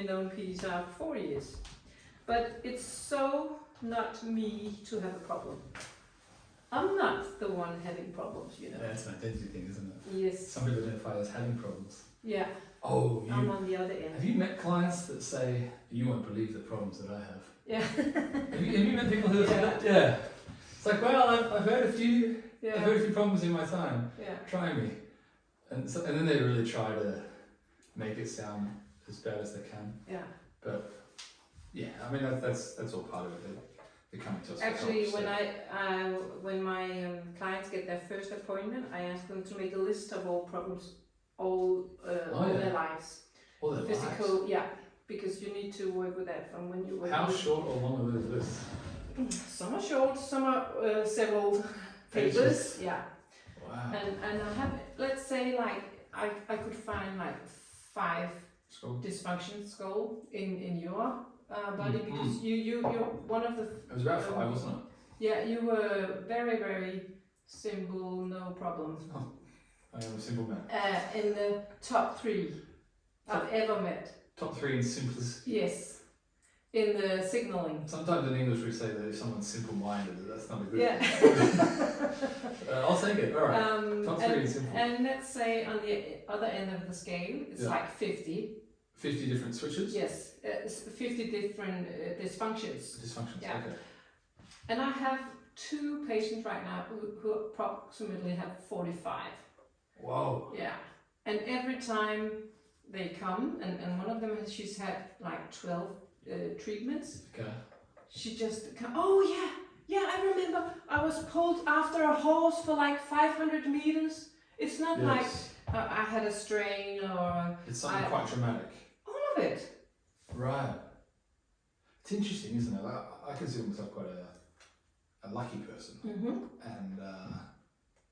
known PDT-R for 4 years. But it's so not me to have a problem. I'm not the one having problems, you know. Yeah, it's an identity thing, isn't it? Yes. Some people identify as having problems. Yeah. Oh, I'm on the other end. Have you met clients that say, you won't believe the problems that I have? Yeah. have you met people who say that? Yeah. It's like, well, I've heard a few. Yeah. I've heard a few problems in my time. Yeah. Try me. And then they really try to make it sound as bad as they can. Yeah. But yeah, I mean that's all part of it. They come to us. Actually, when my clients get their first appointment, I ask them to make a list of all problems, all their lives. All their physical, lives. yeah, because you need to work with that from when you work. How short or long are those lists? Some are short, some are several papers. Yeah. Wow. And I have, let's say, like I could find like 5 dysfunctions in your body because you're one of the. It was about 5, wasn't it? Yeah, you were very, very simple, no problems. Oh, I am a simple man. In the top 3 I've ever met. Top 3 in simplest. Yes. In the signaling. Sometimes in English we say that if someone's simple-minded, that's not a good thing. I'll take it. All right. Top 3 in simple. And let's say on the other end of the scale, it's like 50. 50 different switches? Yes, 50 different dysfunctions. Dysfunctions, yeah. Okay. And I have 2 patients right now who approximately have 45. Whoa. Yeah. And every time they come, and one of them, she's had like 12 treatments. Okay. She just come, oh yeah, I remember I was pulled after a horse for like 500 meters. It's not like I had a strain or... It's something quite dramatic. All of it. Right. It's interesting, isn't it? I consider myself quite a lucky person. Mm-hmm. And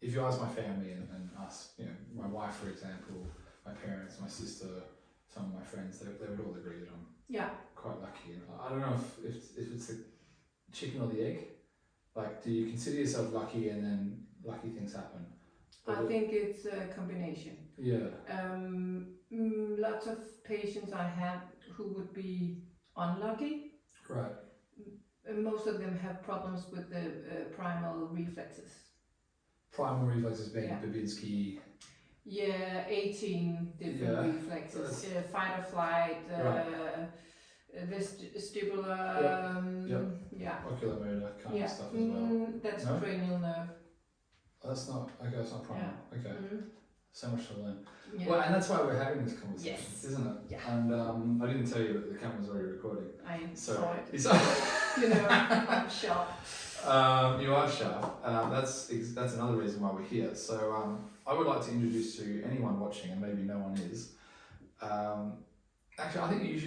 if you ask my family and ask, my wife, for example, my parents, my sister, some of my friends, they would all agree that I'm quite lucky. And I don't know if it's the chicken or the egg. Like, do you consider yourself lucky and then lucky things happen? I think it's a combination. Yeah. Lots of patients I have who would be unlucky. Right. Most of them have problems with the primal reflexes. Primal reflexes being Babinski. Yeah, 18 different reflexes. Fight or flight, vestibular, oculomotor kind of stuff as well. That's cranial nerve. Oh, that's not primal. Yeah. Okay. Mm-hmm. So much to learn. Yeah. Well, and that's why we're having this conversation, isn't it? Yeah. And I didn't tell you that the camera's already recording. I saw it. I'm sharp. You are sharp. That's another reason why we're here. So I would like to introduce to anyone watching, and maybe no one is. Actually, I think you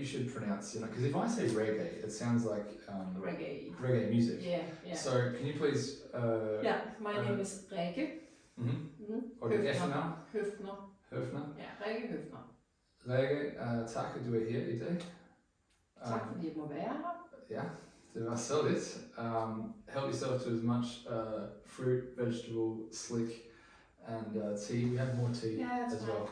should pronounce, because if I say reggae, it sounds like reggae music. Yeah. So can you please? My name is Rikke. Og det efternavn? Høpfner. Ja, Rikke Høpfner. Rikke, tak at du her I dag. Tak fordi jeg må være her. Ja, det var så lidt. Help yourself to as much fruit, vegetable, slick, and tea. We have more tea as well.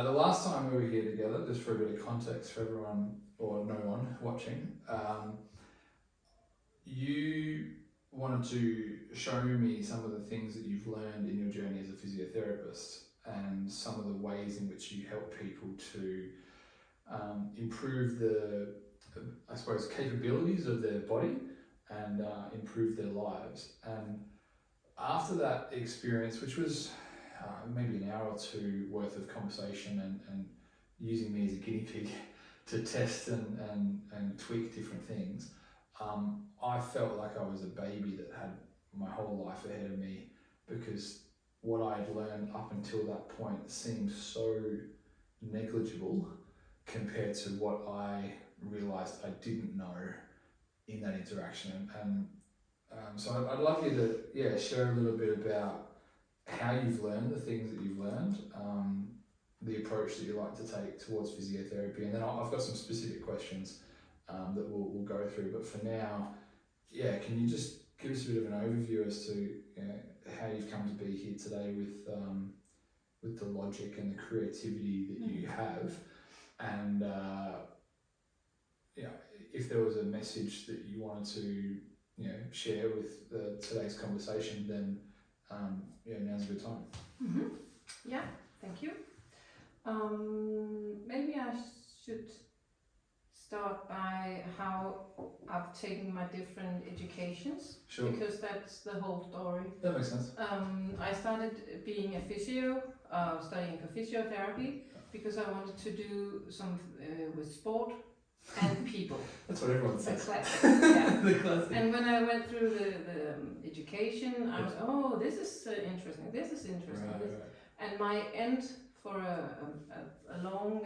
The last time we were here together, just for a bit of context for everyone or no one watching, you wanted to show me some of the things that you've learned in your journey as a physiotherapist and some of the ways in which you help people to improve the, I suppose, capabilities of their body and improve their lives. And after that experience, which was maybe an hour or 2 worth of conversation and using me as a guinea pig to test and tweak different things, I felt like I was a baby that had my whole life ahead of me, because what I had learned up until that point seemed so negligible compared to what I realised I didn't know in that interaction. And so I'd love you to share a little bit about how you've learned the things that you've learned, the approach that you like to take towards physiotherapy, and then I've got some specific questions that we'll go through. But for now, can you just give us a bit of an overview as to how you've come to be here today with with the logic and the creativity that you have, and if there was a message that you wanted to share with today's conversation, then now's a good time. Mm-hmm. Yeah, thank you. Maybe I should start by how I've taken my different educations. Sure. Because that's the whole story. That makes sense. I started being a physio, studying for physiotherapy, because I wanted to do some with sport and people. That's what everyone says. The classic. Yeah. The classic. And when I went through the education, I was, this is interesting. This is interesting. Right. And my end for a long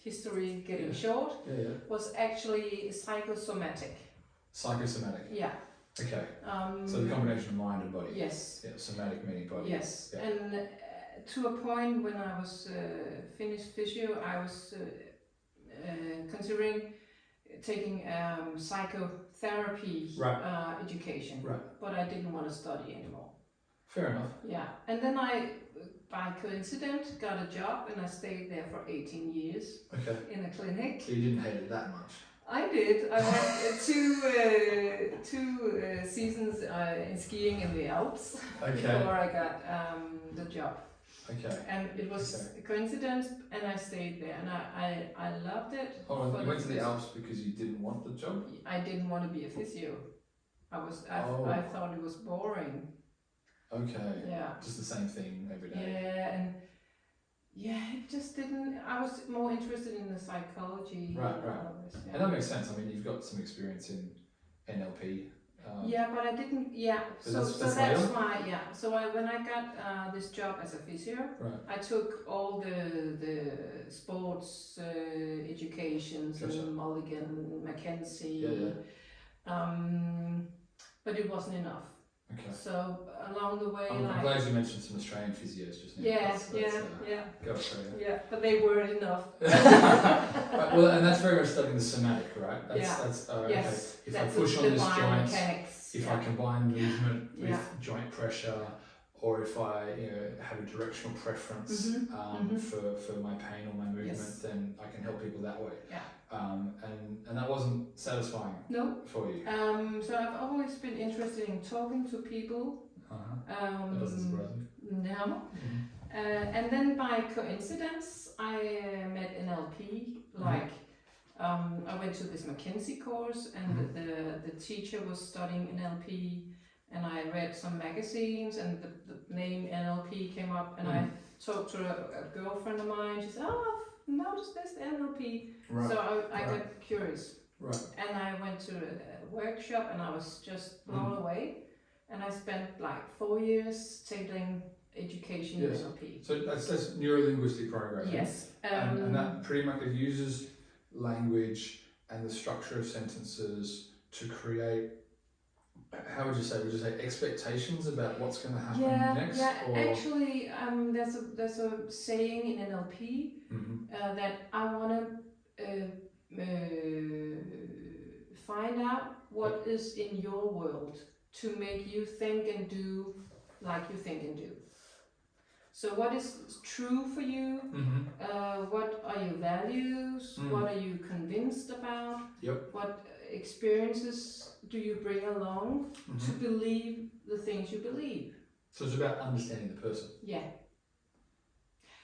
history getting short was actually psychosomatic. Psychosomatic. Yeah. Okay. So the combination of mind and body. Yes. Yeah. Somatic meaning body. Yes. Yeah. And to a point when I was finished physio, I was considering taking psychotherapy education. Right. But I didn't want to study anymore. Fair enough. Yeah. And then I, by coincidence, got a job and I stayed there for 18 years. Okay. In a clinic. So you didn't hate it that much? I did. I went two seasons in skiing in the Alps before I got the job. Okay. And it was a coincidence, and I stayed there, and I loved it. Hold on, you went to the Alps because you didn't want the job? I didn't want to be a physio. I thought it was boring. Okay. Yeah. Just the same thing every day. Yeah, and it just didn't. I was more interested in the psychology. Right. And all of this, And that makes sense. I mean, you've got some experience in NLP. But I didn't. Yeah, so that's why. Yeah, so when I got this job as a physio, I took all the sports educations and Mulligan, Mackenzie. But it wasn't enough. Okay. So along the way, I'm glad you mentioned some Australian physios just now. Yeah. Go Australia. Yeah, but they weren't enough. Right, well, and that's very much studying the somatic, right? That's yes. If that's I push on this joint, mechanics. if I combine movement with joint pressure, or if I have a directional preference for my pain or my movement, then I can help people that way. Yeah. And that wasn't satisfying. For you. So I've always been interested in talking to people. That doesn't surprise me. No. And then by coincidence, I met NLP. I went to this Mackenzie course, and the teacher was studying NLP, and I read some magazines, and the name NLP came up, and I talked to a girlfriend of mine. She said, I've noticed this NLP. Right. So I got curious. Right. And I went to a workshop, and I was just blown away. And I spent 4 years taking education in NLP. So that's neurolinguistic programming. Yes. And that pretty much it uses language and the structure of sentences to create, how would you say expectations about what's going to happen next? Or? Actually, there's a saying in NLP that I want to find out what is in your world to make you think and do like you think and do. So what is true for you? What are your values? What are you convinced about? What experiences do you bring along to believe the things you believe? So it's about understanding the person. Yeah.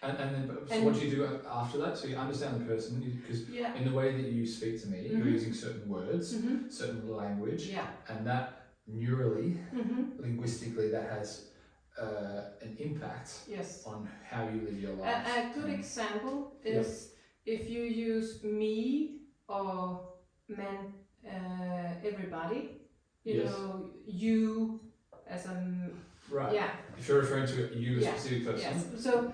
And then, so what do you do after that? So you understand the person, because in the way that you speak to me, you're using certain words, certain language, and that neurally, linguistically, that has an impact on how you live your life. A good example is if you use me or man, everybody, you know, you as a right. Yeah. If you're referring to you as a specific person. Yes. So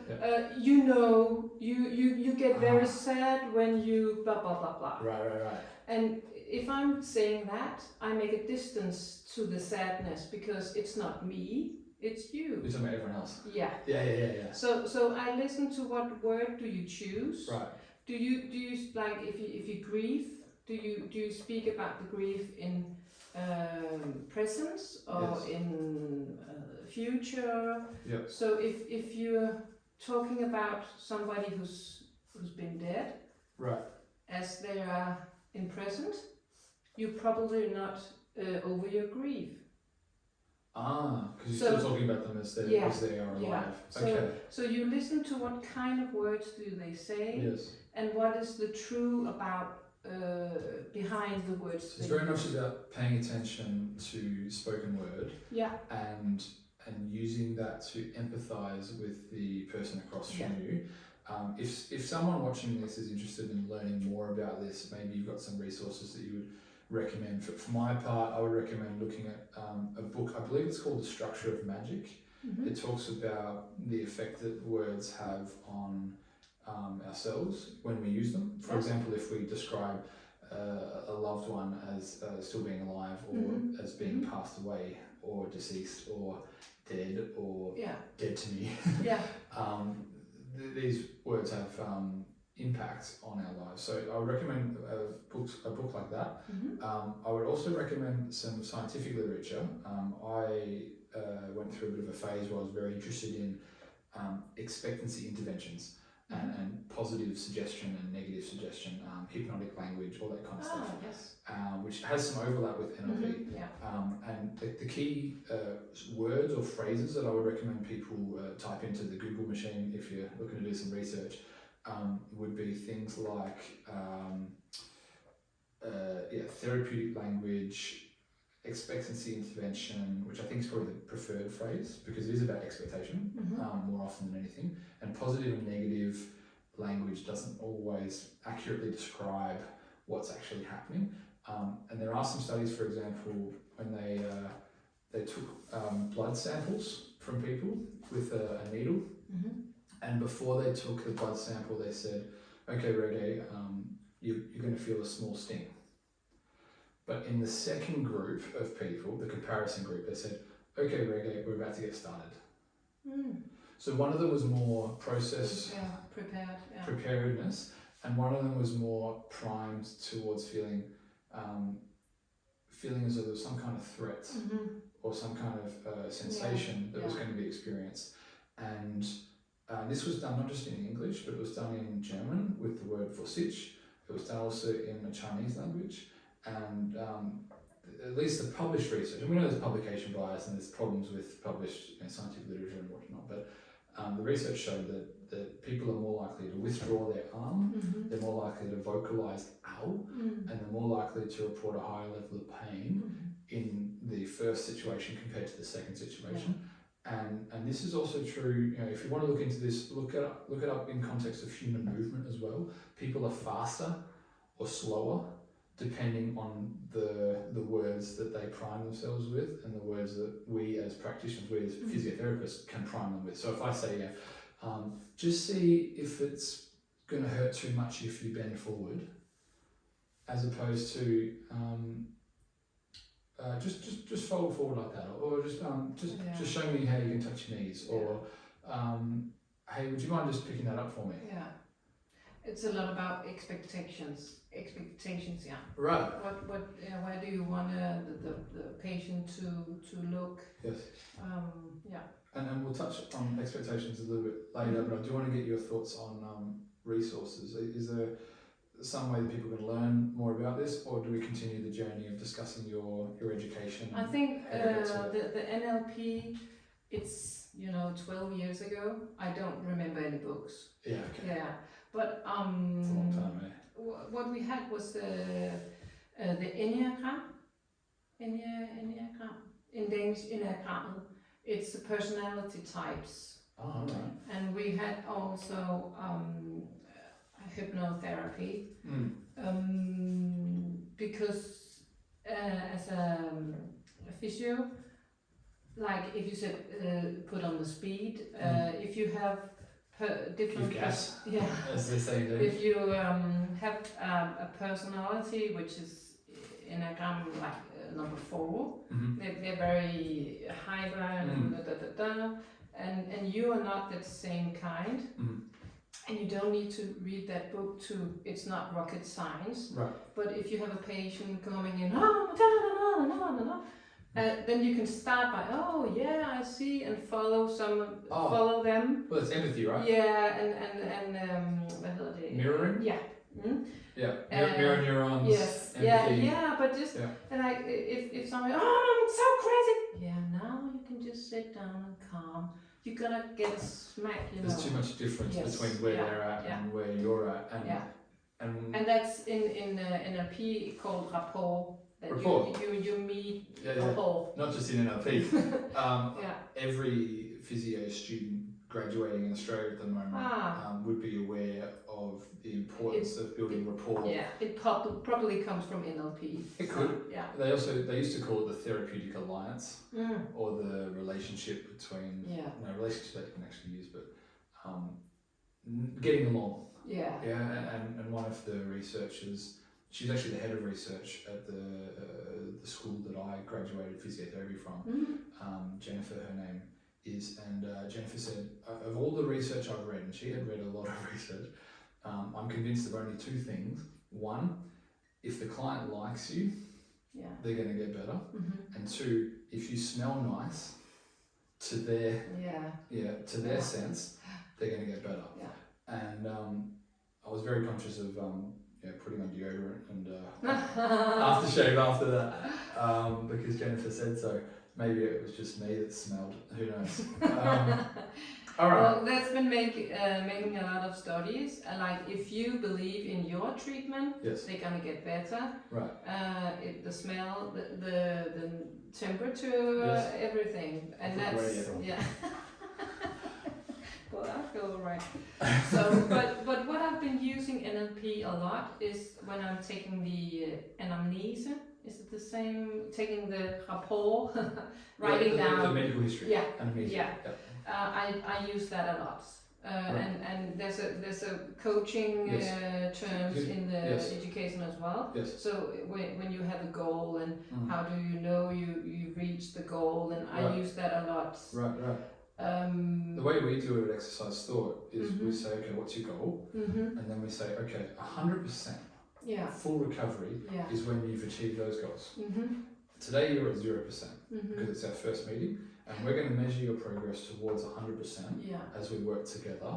you know, you get very sad when you blah blah blah blah. Right. And if I'm saying that, I make a distance to the sadness because it's not me, it's you. You're talking about everyone else. Yeah. Yeah. So I listen to what word do you choose? Right. Do you like if you grieve? Do you speak about the grief in presence or in future? Yeah. So if you're talking about somebody who's been dead, Right. as they are in present, you're probably not over your grief. Because you're So- still talking about them as they are alive. Yeah. Okay. So you listen to what kind of words do they say, Yes. and what is the true about behind the words. So it's very much about paying attention to spoken word. Yeah. And using that to empathise with the person across from you. If someone watching this is interested in learning more about this, maybe you've got some resources that you would recommend. For my part, I would recommend looking at a book. I believe it's called The Structure of Magic. Mm-hmm. It talks about the effect that words have on ourselves when we use them. For example, if we describe a loved one as still being alive, or as being passed away, or deceased, or dead, or dead to me. Yeah. These words have impact on our lives. So I would recommend a book like that. I would also recommend some scientific literature. I went through a bit of a phase where I was very interested in expectancy interventions and positive suggestion and negative suggestion, hypnotic language, all that kind of stuff. Yes. Which has some overlap with NLP. And the key words or phrases that I would recommend people type into the Google machine if you're looking to do some research would be things like therapeutic language, expectancy intervention, which I think is probably the preferred phrase because it is about expectation more often than anything, and positive and negative language doesn't always accurately describe what's actually happening. And there are some studies, for example, when they took blood samples from people with a needle, and before they took the blood sample, they said, "Okay, Reggae, you're going to feel a small sting." But in the second group of people, the comparison group, they said, "Okay, Reggae, we're about to get started." So one of them was more process preparedness, and one of them was more primed towards feeling as though there was some kind of threat or some kind of sensation that was going to be experienced. And this was done not just in English, but it was done in German with the word Vorsicht. It was done also in the Chinese language. And at least the published research, and we know there's publication bias and there's problems with published scientific literature and whatnot, but the research showed that people are more likely to withdraw their arm, they're more likely to vocalise ow, and they're more likely to report a higher level of pain in the first situation compared to the second situation. And this is also true, if you want to look into this, look it up in context of human movement as well. People are faster or slower depending on the words that they prime themselves with and the words that we as practitioners, we as physiotherapists can prime them with. So if I say, just see if it's going to hurt too much if you bend forward, as opposed to just fold forward like that, or just show me how you can touch your knees, or hey, would you mind just picking that up for me? Yeah, it's a lot about expectations. Yeah. Right. Where do you want the patient to look? Yes. Yeah. And we'll touch on expectations a little bit later, but I do want to get your thoughts on resources. Is there some way that people can learn more about this, or do we continue the journey of discussing your education? I think the NLP, it's 12 years ago. I don't remember any books. Yeah. Okay. Yeah, but it's a long time, eh? What we had was the Enneagram. Enneagram. In Danish, Enneagram. It's the personality types. Oh, all right. And we had also hypnotherapy. Because as a physio, like if you said put on the speed, if you have different gas, as they say. If you have a personality which is Enneagram like number 4, they're very hyper and you are not that same kind, and you don't need to read that book it's not rocket science. Right. But if you have a patient coming in, Then you can start by, oh yeah, I see, and follow them. Well, it's empathy, right? Yeah, and hvad hedder det? Mirroring? Yeah. Mm. Yeah, mirror neurons. Yes. Empathy. Yeah, but just like if somebody, I'm so crazy. Yeah, now you can just sit down and calm. You're gonna get a smack, There's too much difference between where they're at and where you're at, and that's in NLP called rapport. Rapport. You meet yeah. rapport. Not just in NLP. Every physio student graduating in Australia at the moment would be aware of the importance of building rapport. Yeah, it probably comes from NLP. It could. Yeah. They used to call it the therapeutic alliance, or the relationship between. Yeah. No, relationship that you can actually use, but getting along. Yeah. Yeah, and one of the researchers, she's actually the head of research at the school that I graduated physiotherapy from. Jennifer, her name is, and Jennifer said, of all the research I've read, and she had read a lot of research, I'm convinced of only two things. One, if the client likes you, they're going to get better. And two, if you smell nice to their sense, they're going to get better. And I was very conscious of putting on deodorant and aftershave after that, because Jennifer said so. Maybe it was just me that smelled. Who knows? All right. Well, that's been making a lot of studies. Like if you believe in your treatment, they're gonna get better. Right. The smell, the temperature, everything, and that's Well, I feel right. So, but what I've been using NLP a lot is when I'm taking the anamnese. Is it the same? Taking the rapport, writing down the medical history. Yeah. Anamnesia. Yeah. I use that a lot. And there's a coaching terms in the education as well. So when you have a goal and how do you know you reach the goal, and I use that a lot. Right. The way we do it at Exercise Thought is we say, okay, what's your goal? And then we say, okay, 100% full recovery is when you've achieved those goals. Today you're at 0% because it's our first meeting, and we're going to measure your progress towards 100% as we work together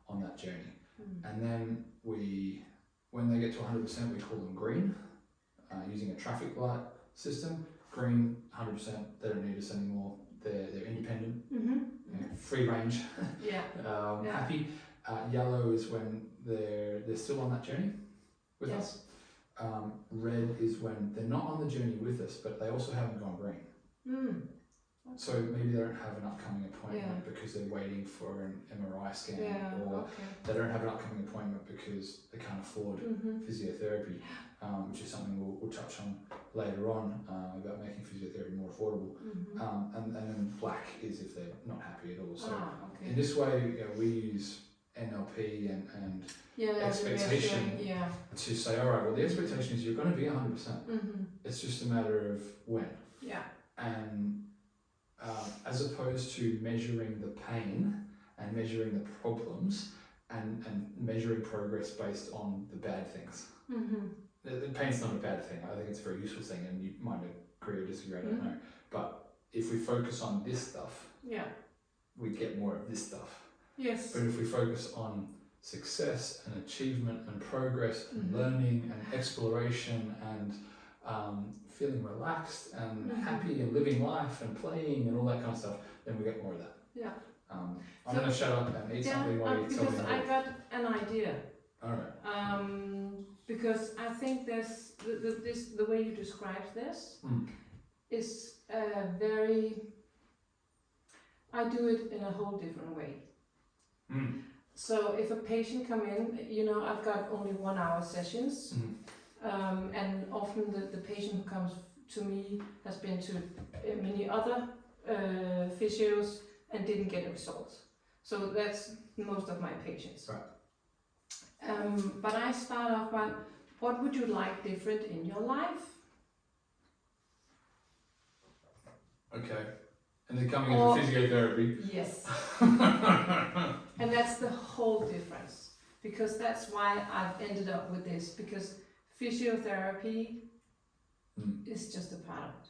on that journey. And then when they get to 100%, we call them green, using a traffic light system. Green, 100%, they don't need us anymore. They're independent, free range, happy. Yellow is when they're still on that journey with us. Red is when they're not on the journey with us, but they also haven't gone green. So maybe they don't have an upcoming appointment because they're waiting for an MRI scan, or they don't have an upcoming appointment because they can't afford physiotherapy, which is something we'll touch on later on about making physiotherapy more affordable. And then black is if they're not happy at all. So in this way, we use NLP and expectation to say, all right, well, the expectation is you're going to be 100%. It's just a matter of when. And as opposed to measuring the pain and measuring the problems and measuring progress based on the bad things. The pain's not a bad thing. I think it's a very useful thing, and you might agree or disagree, I don't know. But if we focus on this stuff, we get more of this stuff. But if we focus on success and achievement and progress and learning and exploration and feeling relaxed and happy and living life and playing and all that kind of stuff, then we get more of that. I'm going to shut up and eat something while you tell me. Because I got an idea. All right. Because I think there's the way you describe this is very. I do it in a whole different way. So if a patient come in, I've got only 1 hour sessions. And often the patient who comes to me has been to many other physios and didn't get a result. So that's most of my patients. But I start off by, what would you like different in your life? Okay. And they're coming into physiotherapy. Yes. And that's the whole difference. Because that's why I've ended up with this. Because physiotherapy is just a part of it.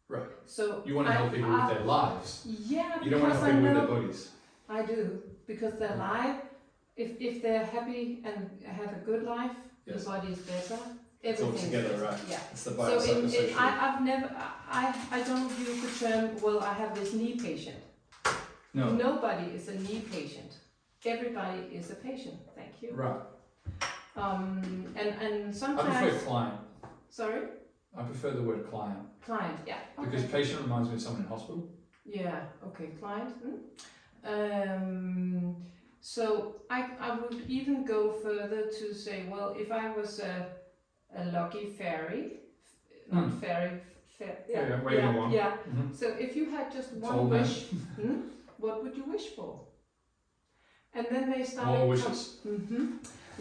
Right. So you want to help people with their lives. Yeah, you don't want to help people with their bodies. I do, because their life, if they're happy and have a good life, the body is better. It's all together, right? Yeah. It's the So I've never, I don't use the term, well, I have this knee patient. No. Nobody is a knee patient. Everybody is a patient. Thank you. Right. And sometimes. I prefer client. Sorry? I prefer the word client. Client, yeah. Okay. Because patient reminds me of someone in hospital. Yeah, okay, client. So I would even go further to say, well, if I was a lucky fairy, not fairy, yeah. So if you had just one wish, what would you wish for? And then they started. More wishes.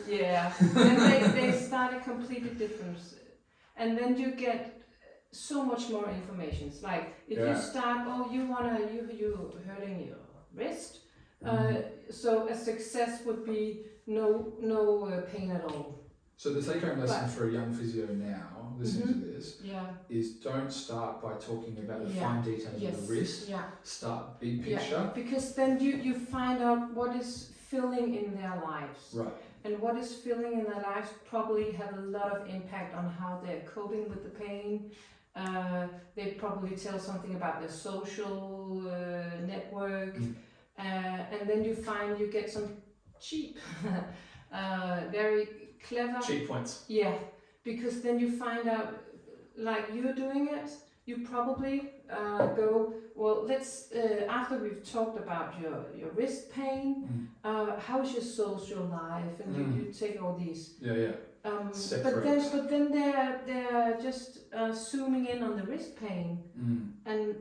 Yeah. And they started completely different. And then you get so much more information. It's like if you start, you hurting your wrist. So a success would be no pain at all. So the take-home lesson for a young physio now, listening to this, is don't start by talking about the fine details of the wrist. Yeah. Start big picture. Yeah. Because then you find out what is filling in their lives. Right. And what is filling in their lives probably have a lot of impact on how they're coping with the pain. They probably tell something about their social network. And then you get some cheap, very clever. Cheap points. Yeah, because then you find out, like you're doing it, you probably go, well, let's, after we've talked about your wrist pain, how is your social life? And you take all these. Yeah. But then they're just zooming in on the wrist pain. And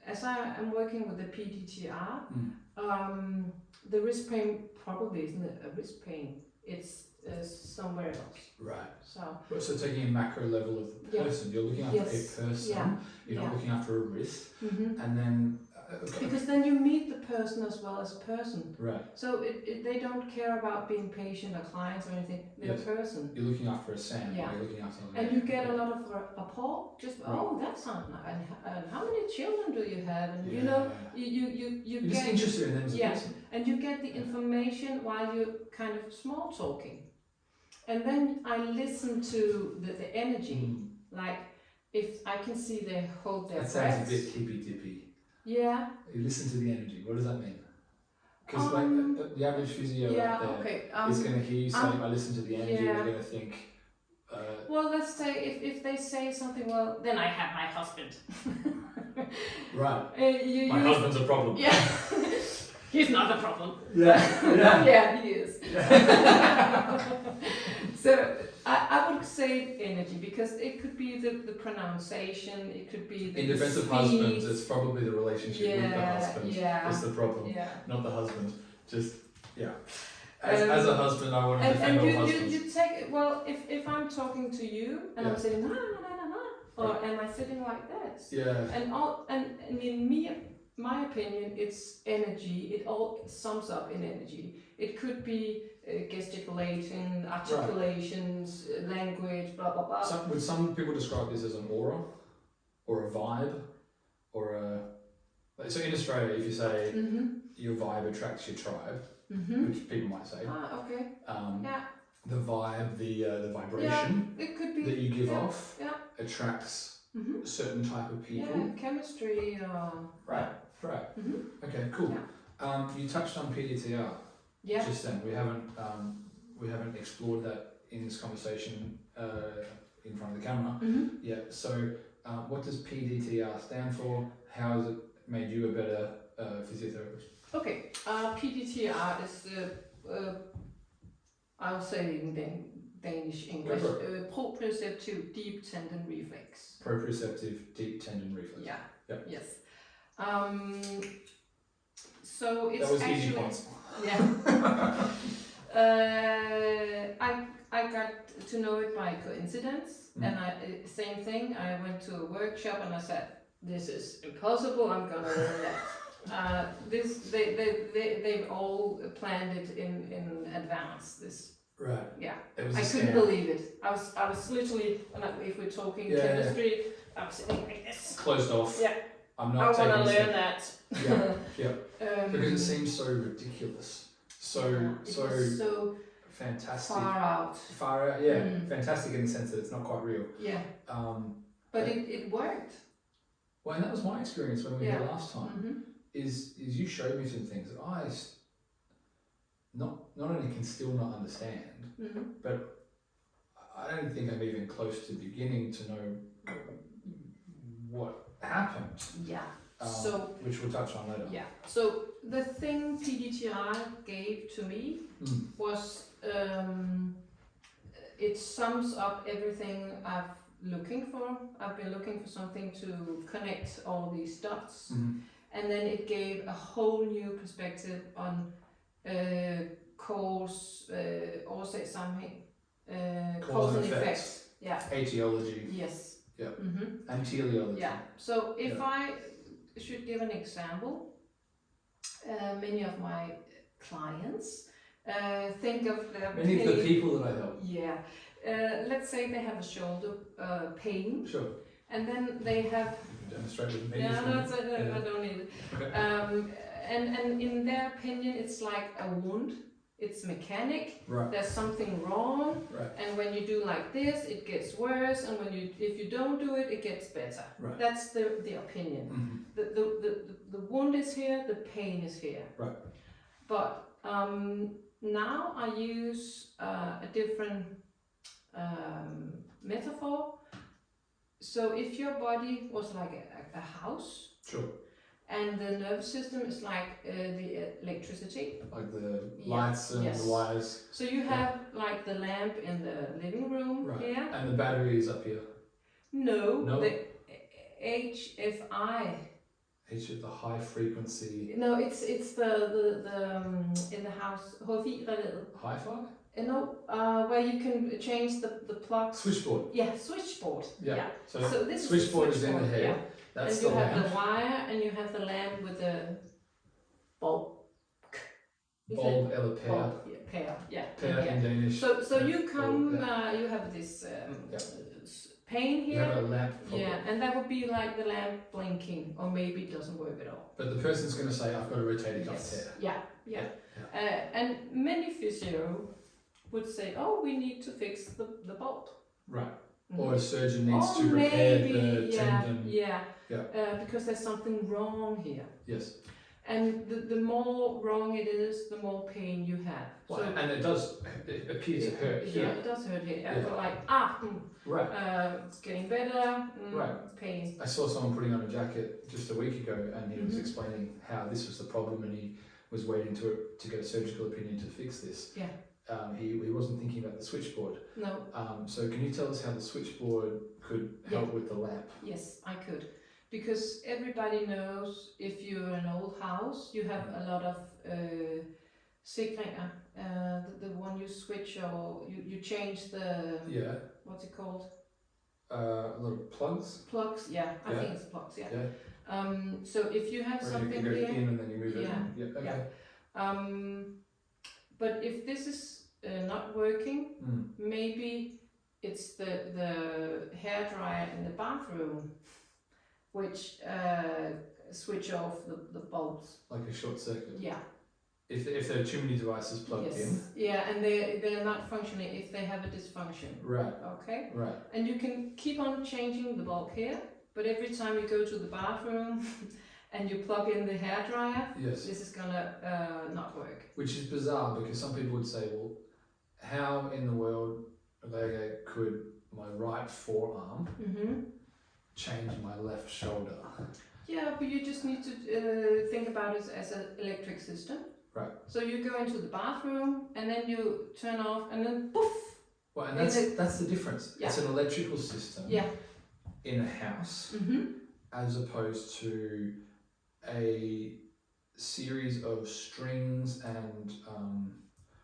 as I am working with the PDT-R, the wrist pain probably isn't a wrist pain. It's somewhere else. Right. So taking a macro level of the person, you're looking after a person. You're not looking after a wrist, and then because then you meet the person as well as a person. Right. So they don't care about being patient or clients or anything. They're a person. You're looking after a Sam. Yeah. You're looking after. And you get a lot of rapport. Just that sounds nice. And how many children do you have? And you you're get just interested in them as a person. And you get the information while you're kind of small talking. And then I listen to the energy. Like if I can see they hold their breath. That sounds a bit hippy-dippy. Yeah. You listen to the energy. What does that mean? Because the average physio out there is going to hear you saying, I listen to the energy, they're going to think... well, let's say if they say something, well, then I have my husband. Right. My husband's a problem. Yeah. He's not a problem. Yeah, he is. So I would say energy, because it could be the pronunciation, it could be the in defense of husbands, it's probably the relationship with the husband is the problem, not the husband. Just as a husband, I want to defend all husbands. You take, well, if I'm talking to you and I'm saying or am I sitting like this? And in my opinion, it's energy. It all sums up in energy. It could be gesticulating, articulations, language, blah blah blah. Would some people describe this as an aura, or a vibe, or a? So in Australia, if you say your vibe attracts your tribe, which people might say. Okay. The vibe, the vibration it could be, that you give off attracts a certain type of people. Yeah, chemistry. Right. Okay, cool. You touched on PDT-R just then. We haven't explored that in this conversation in front of the camera. So what does PDT-R stand for? How has it made you a better physiotherapist? Okay, PDT-R is I'll say in Danish, English, proprioceptive deep tendon reflex. Proprioceptive deep tendon reflex. Yes. So it's that was actually easy points. I got to know it by coincidence, and same thing. I went to a workshop and I said, "This is impossible. I'm gonna learn that." They've all planned it in advance. This. Right. Yeah. I couldn't believe it. I was literally, if we're talking chemistry, I'm sitting like this. Closed off. Yeah. I'm I not want taking to a learn step. that. Yeah. Because it seems so ridiculous. It was so fantastic. far out. Far out, yeah. Fantastic in the sense that it's not quite real. Yeah. But it worked. Well, and that was my experience when we were here last time. Is you showed me some things that I not only can still not understand, but I don't think I'm even close to beginning to know what happened. Yeah. Which we'll touch on later. Yeah. So the thing PDT-R gave to me was it sums up everything I've looking for. I've been looking for something to connect all these dots, and then it gave a whole new perspective on cause, årsagssammenhæng, cause and effects. Yeah. Etiology. Yes. Yeah. And teleology. Yeah. So if I should give an example, many of my clients think of their many of the people that I help. Yeah. Let's say they have a shoulder pain. Sure. And then they have. Demonstrate with me. Yeah, no, I don't need it. Okay. And in their opinion, it's like a wound. It's mechanic. Right. There's something wrong. Right. And when you do like this, it gets worse. And if you don't do it, it gets better. Right. That's the opinion. The wound is here. The pain is here. Right. But now I use a different metaphor. So if your body was like a house, sure, and the nervous system is like the electricity, like the lights and the wires. So you have like the lamp in the living room here, and the battery is up here. No. The HFI. The high frequency. No, it's the in the house HFI related. Hi-fi. No, where you can change the plug. Switchboard. Yeah, switchboard. Yeah. So this switchboard is in the head. Yeah. That's and the you have lamp. the wire, and you have the lamp with the bulb. Bulb eller pære. Pære. Yeah. Pære in Danish. So you come. You have this pain here. You have a lamp problem. Yeah, and that would be like the lamp blinking, or maybe it doesn't work at all. But the person's going to say, "I've got a rotating artery." Yeah. And many physio would say, "Oh, we need to fix the bulb." Right. Or a surgeon needs to repair the tendon. Yeah. Because there's something wrong here. Yes. And the more wrong it is, the more pain you have. Well, and it appears to hurt here. Yeah, it does hurt here. Yeah. But like, right. It's getting better, right. Pain. I saw someone putting on a jacket just a week ago, and he was explaining how this was the problem, and he was waiting to get a surgical opinion to fix this. Yeah. He wasn't thinking about the switchboard. No. So can you tell us how the switchboard could help with the lamp? Yes, I could. Because everybody knows if you're an old house, you have a lot of sikringer, the one you switch or you change the, what's it called? A lot of plugs? Plugs, I think it's plugs, Yeah. So if you have something you go here, in and then you move it in. Yeah, okay. But if this is not working, maybe it's the hairdryer in the bathroom which switch off the bulbs. Like a short circuit? Yeah. If there are too many devices plugged in? Yeah, and they're not functioning if they have a dysfunction. Right. Okay? Right. And you can keep on changing the bulb here, but every time you go to the bathroom and you plug in the hairdryer, this is gonna not work. Which is bizarre, because some people would say, well, how in the world could my right forearm change my left shoulder? Yeah, but you just need to think about it as an electric system. Right. So you go into the bathroom and then you turn off and then poof. Well, and that's the difference. Yeah. It's an electrical system in a house as opposed to a series of strings and.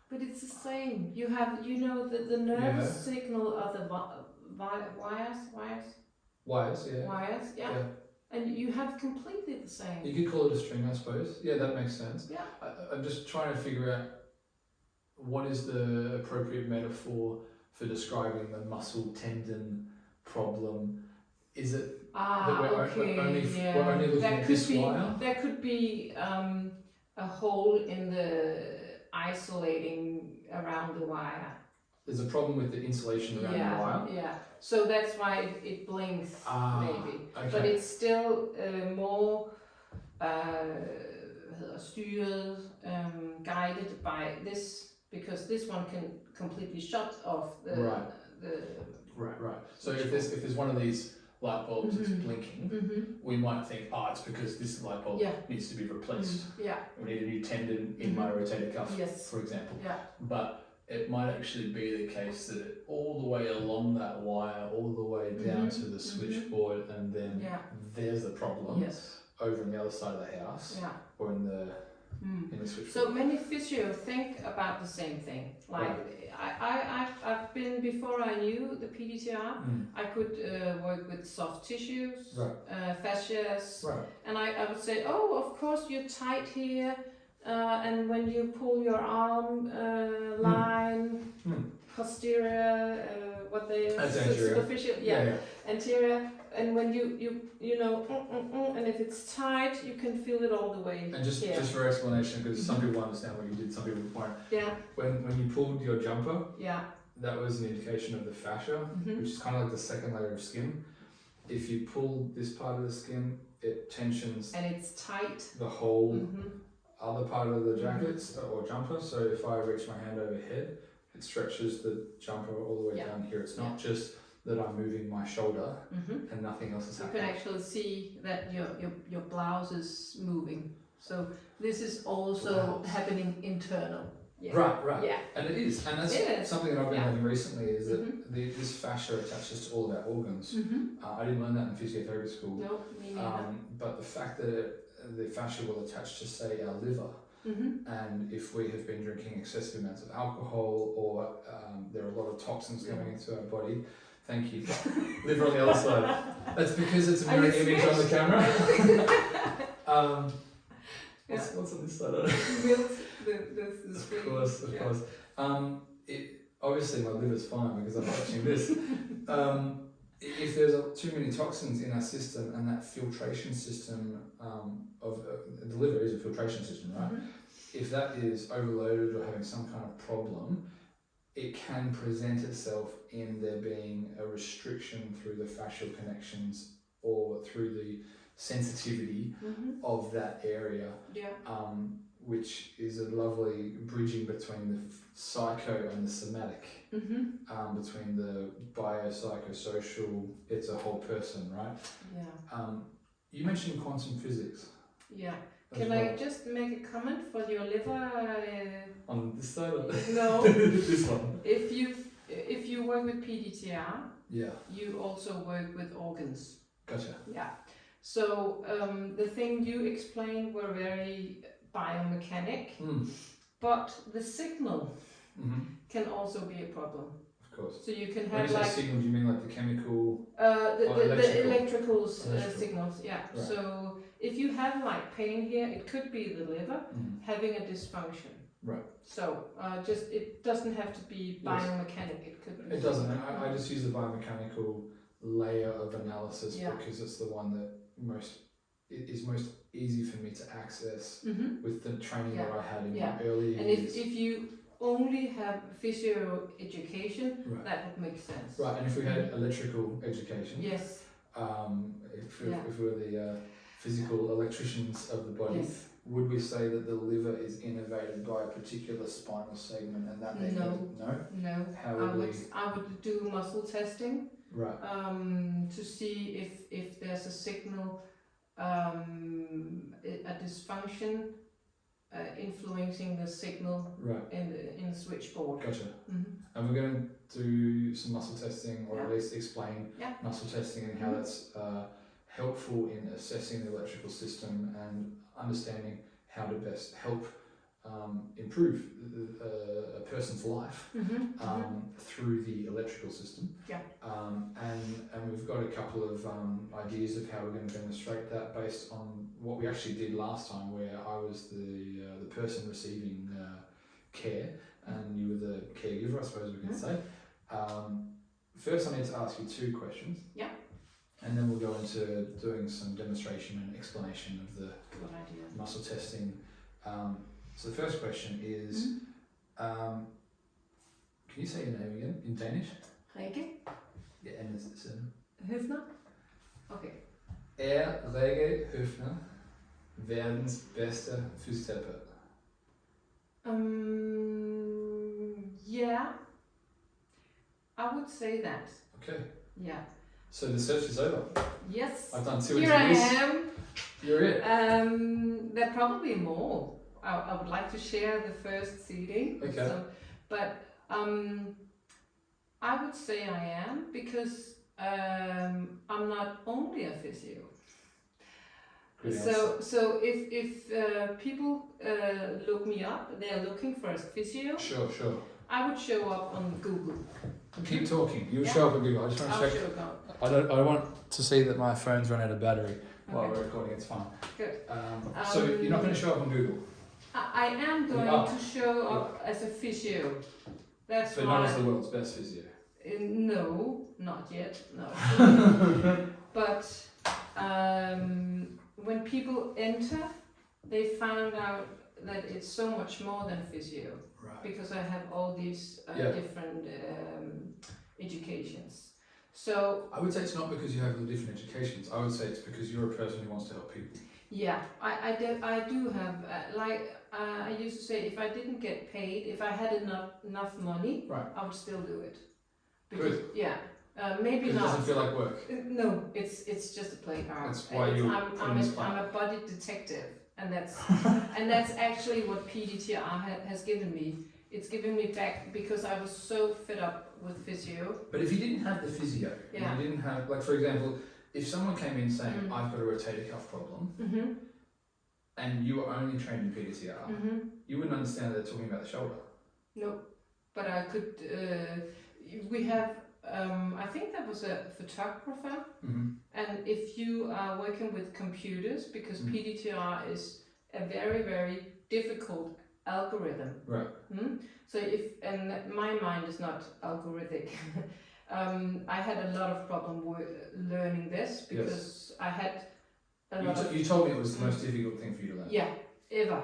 But it's the same. You have, the nerve signal of the wires. Wires, yeah. Wires, yeah. And you have completely the same. You could call it a string, I suppose. Yeah, that makes sense. Yeah. I'm just trying to figure out what is the appropriate metaphor for describing the muscle tendon problem is it Ah, that we're okay, we're only looking at this wire? There could be a hole in the isolating around the wire. There's a problem with the insulation around the wire? Yeah, so that's why it blinks, maybe. Okay. But it's still more styret, guided by this, because this one can completely shut off the... Right. So if there's one of these light bulbs that's blinking, we might think, it's because this light bulb needs to be replaced. We need a new tendon in my rotator cuff, for example. But it might actually be the case that all the way along that wire, all the way down to the switchboard, and then there's the problem over on the other side of the house, or in the switchboard. So many physio think about the same thing. Like I've been, before I knew the PDT-R, I could work with soft tissues, fascias, and I would say, of course you're tight here, and when you pull your arm line, posterior, what they superficial, anterior, and when you know, and if it's tight, you can feel it all the way. And just for explanation, because some people understand what you did, some people won't. When you pulled your jumper, that was an indication of the fascia, which is kind of like the second layer of skin. If you pull this part of the skin, it tensions and it's tight the whole other part of the jacket or jumper. So if I reach my hand overhead, it stretches the jumper all the way down here. It's not just that I'm moving my shoulder and nothing else is happening. You can actually see that your blouse is moving. So this is also happening internal. Right. Yeah. And it is. And that's something that I've been learning recently, is that this fascia attaches to all of our organs. I didn't learn that in physiotherapy school. No, me neither. But the fact that the fascia will attach to, say, our liver, and if we have been drinking excessive amounts of alcohol, or there are a lot of toxins going into our body. Thank you. Liver on the other side. That's because it's a mirror image on the camera. What's on this side? Of course. Obviously my liver's fine because I'm watching this. If there's too many toxins in our system, and that filtration system of the liver is a filtration system, right? If that is overloaded or having some kind of problem, it can present itself in there being a restriction through the fascial connections or through the sensitivity of that area, which is a lovely bridging between the psycho and the somatic, between the biopsychosocial. It's a whole person, right? You mentioned quantum physics. Can I just make a comment for your liver? On this side? No. This one. If you work with PDT-R, you also work with organs. Gotcha. So the thing you explained were very biomechanic, but the signal can also be a problem. Of course. So you can when have you like say signal, do you mean like the chemical? The electrical signals. Right. So if you have like pain here, it could be the liver having a dysfunction. Right. So it doesn't have to be biomechanic. It could be. It doesn't. I just use the biomechanical layer of analysis because it's the one that is most easy for me to access with the training that I had in my early years. And if you only have physio education, that would make sense. Right, and if we had electrical education, if we were the physical electricians of the body, would we say that the liver is innervated by a particular spinal segment, and that No. How would I would do muscle testing. Right. To see if there's a signal, a dysfunction influencing the signal in the switchboard. Gotcha. And we're going to do some muscle testing, or at least explain muscle testing and how that's helpful in assessing the electrical system and understanding how to best help improve a person's life through the electrical system. And we've got a couple of ideas of how we're going to demonstrate that based on what we actually did last time, where I was the person receiving care and you were the caregiver, I suppose we can say. First I need to ask you two questions. and then we'll go into doing some demonstration and explanation of the Good idea. muscle testing. So the first question is, can you say your name again in Danish? Rikke Yeah, and is it? Høpfner. Okay. Rikke Høpfner verdens bedste fysioterapeut? Yeah, I would say that. Okay. Yeah. So the search is over. Yes. I've done 2 Here interviews. I am. You're it. There are probably more. I would like to share the first seating. Okay. So, but I would say I am because I'm not only a physio. Good answer. So if people look me up, they are looking for a physio. Sure. I would show up on Google. Keep talking. You'll Yeah. show up on Google. I just want to I'll check. show up. I want to see that my phone's run out of battery while Okay. we're recording. It's fine. Good. So you're not going to show up on Google, I am going Yeah. to show up as a physio. That's but why. not as the world's best physio. No, not yet. No. But when people enter, they found out that it's so much more than physio Right. because I have all these Yeah. different educations. So I would say it's not because you have the different educations. I would say it's because you're a person who wants to help people. yeah, I do have I used to say if I didn't get paid, if I had enough money, Right. I would still do it. Good. Yeah. Maybe It not. doesn't feel like work. No, it's just a playground. That's why you put in this I'm a body detective, and that's actually what PDT-R has given me. It's given me back because I was so fed up with physio. But if you didn't have the physio, Yeah. and you didn't have, like for example, if someone came in saying, I've got a rotator cuff problem, and you were only trained in PDT-R, you wouldn't understand that they're talking about the shoulder. No, but I could. We have. I think that was a photographer, and if you are working with computers, because PDT-R is a very, very difficult algorithm. Right. So and my mind is not algorithmic. I had a lot of problem with learning this because I had a lot of. You told me it was the most difficult thing for you to learn. Yeah, ever.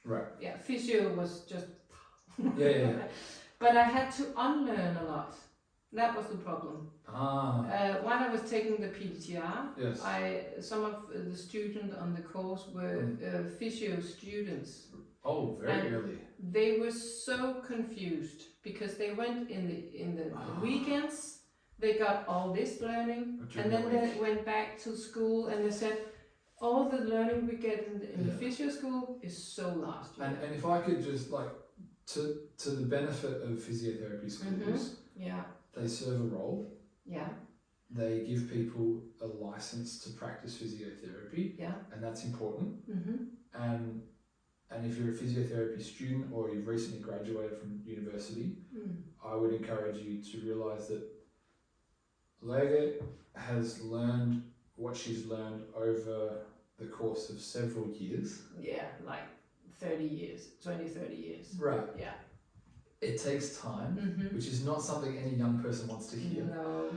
Right. Yeah, physio was just. Yeah. But I had to unlearn a lot. That was the problem. When I was taking the PDT-R, Yes. some of the students on the course were physio students. Oh, very early. They were so confused because they went in the weekends. They got all this learning, and then they went back to school and they said, all the learning we get in the physio school is so last year. And if I could just like to the benefit of physiotherapy schools, they serve a role. Yeah. They give people a license to practice physiotherapy. Yeah. And that's important. And if you're a physiotherapy student or you've recently graduated from university, I would encourage you to realise that Rikke has learned what she's learned over the course of several years. Yeah, like 30 years, 20, 30 years. Right. Yeah. It takes time, which is not something any young person wants to hear. No.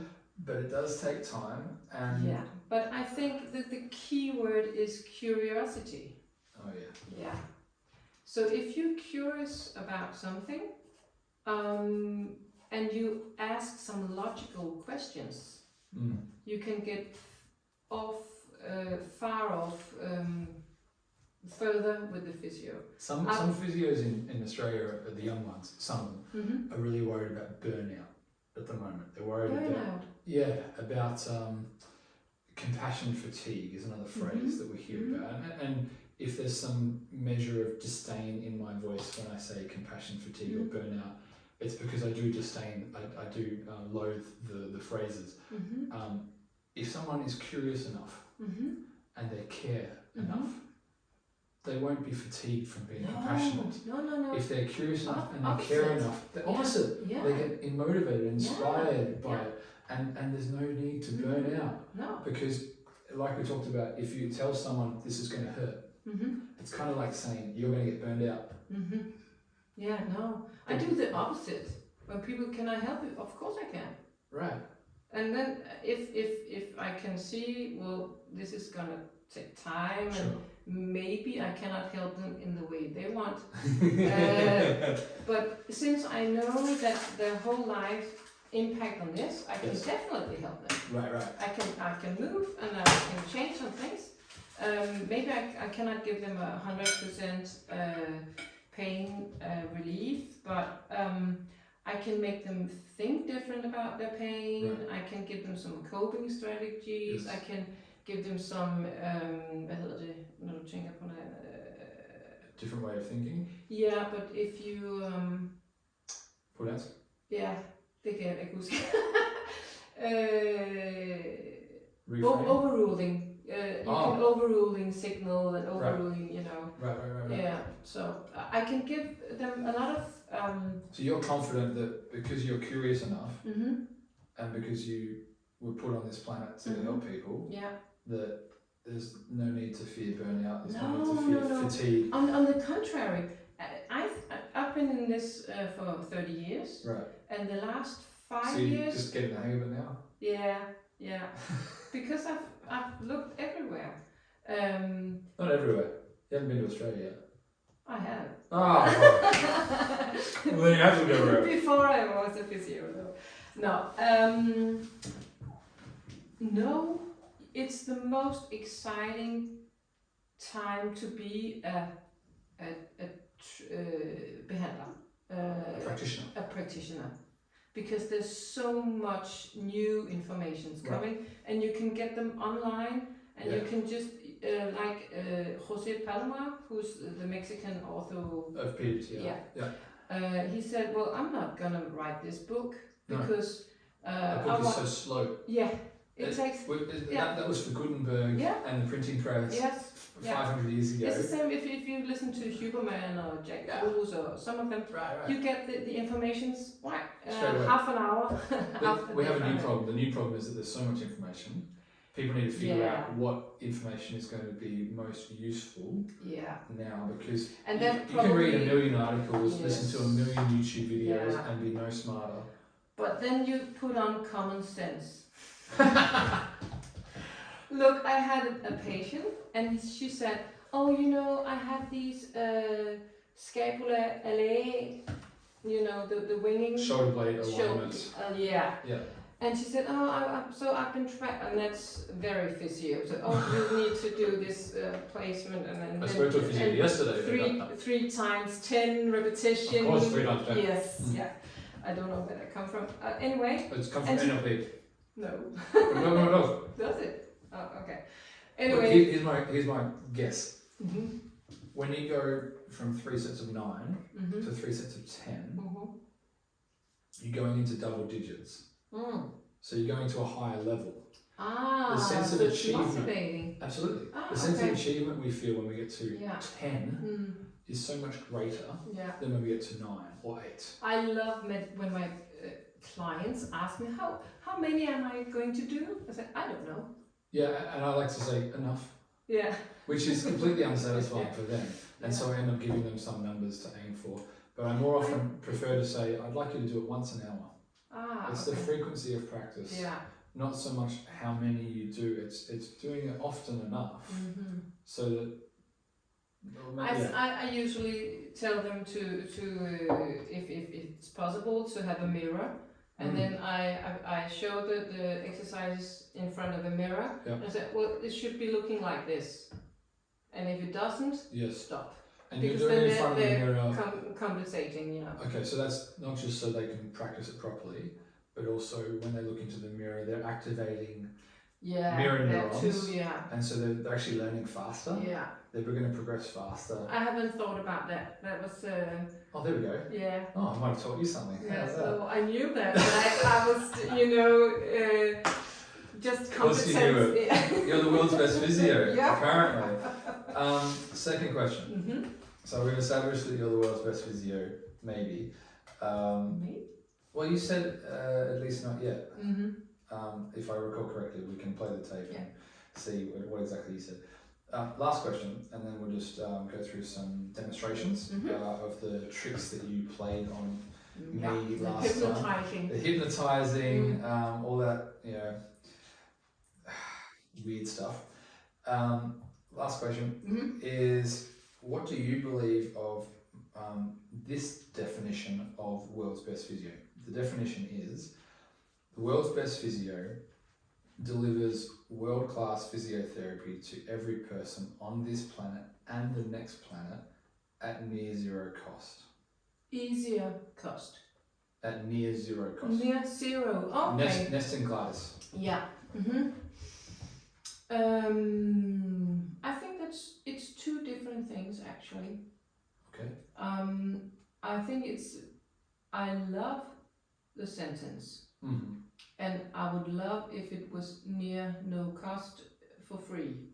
But it does take time. And yeah, but I think that the key word is curiosity. Oh yeah. Yeah. So if you're curious about something, and you ask some logical questions, you can get far off further with the physio. Some physios in Australia, the young ones, some of them, are really worried about burnout at the moment. They're worried about compassion fatigue is another phrase that we hear about. And if there's some measure of disdain in my voice when I say compassion fatigue or burnout, it's because I do disdain, I do loathe the phrases. If someone is curious enough and they care enough, they won't be fatigued from being compassionate. No. If they're curious enough and they care enough, the opposite. Yeah. They get motivated, inspired by it, and there's no need to burn out. No. Because, like we talked about, if you tell someone this is going to hurt, it's kind of like saying you're going to get burned out. Yeah, no. I do the opposite. When people, can I help you? Of course I can. Right. And then if I can see, well, this is gonna take time, Sure. and maybe I cannot help them in the way they want. But since I know that their whole life impact on this, I can Yes. definitely help them. Right. I can move and I can change some things. Maybe I cannot give them 100% pain relief, but I can make them think different about their pain. Right. I can give them some coping strategies. Yes. I can give them some, hvad hedder det, når du tænker på det? Different way of thinking. Yeah, but if you... På dansk? Ja, det kan jeg ikke huske. Reframe? Overruling. You can overruling signal and overruling, you know. Right. Yeah, so I can give them a lot of... So you're confident that because you're curious enough Mhm. and because you were put on this planet to help people, Yeah. that there's no need to fear burnout, there's no No, need to fear no. fatigue. On the contrary, I've been in this for 30 years, Right. and the last 5 So you're years, just getting the hang of it now? yeah, because I've looked everywhere. Not everywhere. You haven't been to Australia yet. I have. Oh, well, then you have to go everywhere. Before I was a physio, though. No, it's the most exciting time to be a behandler, Practitioner. a practitioner, because there's so much new information coming, and you can get them online, and you can just like Jose Palma, who's the Mexican author Of PDT-R. he said, well, I'm not gonna write this book because the book is so slow. Yeah, it takes. That was for Gutenberg and the printing press. Yes. 500 years ago. It's the same if you listen to Huberman or Jack Bruce or some of them. Right. You get the informations Straight away. half an hour. We have a new problem. The new problem is that there's so much information. People need to figure out what information is going to be most useful now, because and you can read a million articles, listen to a million YouTube videos and be no smarter. But then you put on common sense. Look, I had a patient and she said, oh, you know, I have these scapula alae, you know, the winging. Shoulder blade alignment. Yeah. And she said, oh, so I've been tracked, and that's very physio. So, you need to do this placement, and then I spoke to a physio yesterday. Three times 10 repetitions. Of course, 3 times 10. Yes, I don't know where that come from. Anyway. It's come from NLP. No. No. Does it? Oh, okay. Anyway. Well, here's my guess. Mm-hmm. When you go from 3 sets of 9 to 3 sets of 10, you're going into double digits. So you're going to a higher level. The sense of achievement. Motivating. Absolutely. The sense of achievement we feel when we get to 10 is so much greater than when we get to 9 or 8. I love when my clients ask me, how many am I going to do? I say, I don't know. Yeah, and I like to say enough. Yeah. Which is completely unsatisfying for them. And so I end up giving them some numbers to aim for. But I more often prefer to say, I'd like you to do it once an hour. It's the frequency of practice, not so much how many you do. It's doing it often enough so that. I usually tell them to if it's possible to have a mirror, and then I show the exercises in front of a mirror, and I say, well, it should be looking like this, and if it doesn't, stop. And because you're doing it in front of the mirror. Compensating, Okay, so that's not just so they can practice it properly, but also when they look into the mirror, they're activating mirror neurons. Too, and so they're actually learning faster. They're going to progress faster. I haven't thought about that. That was. Oh, there we go. Yeah. Oh, I might have taught you something. So I knew that. I was, just competent. You're the world's best physio, apparently. Second question. So we've established that you're the world's best physio, maybe. Me? Well, you said at least not yet. If I recall correctly, we can play the tape and see what exactly you said. Last question, and then we'll just go through some demonstrations of the tricks that you played on me the last hypnotizing. time. The hypnotizing, all that, weird stuff. Last question is, what do you believe of this definition of world's best physio? The definition is, the world's best physio delivers world-class physiotherapy to every person on this planet and the next planet at near zero cost. Easier cost. At near zero cost. Near zero. Okay. Nesting Gladys. Yeah. I think it's two different things actually. Okay. I think I love the sentence, and I would love if it was near no cost for free.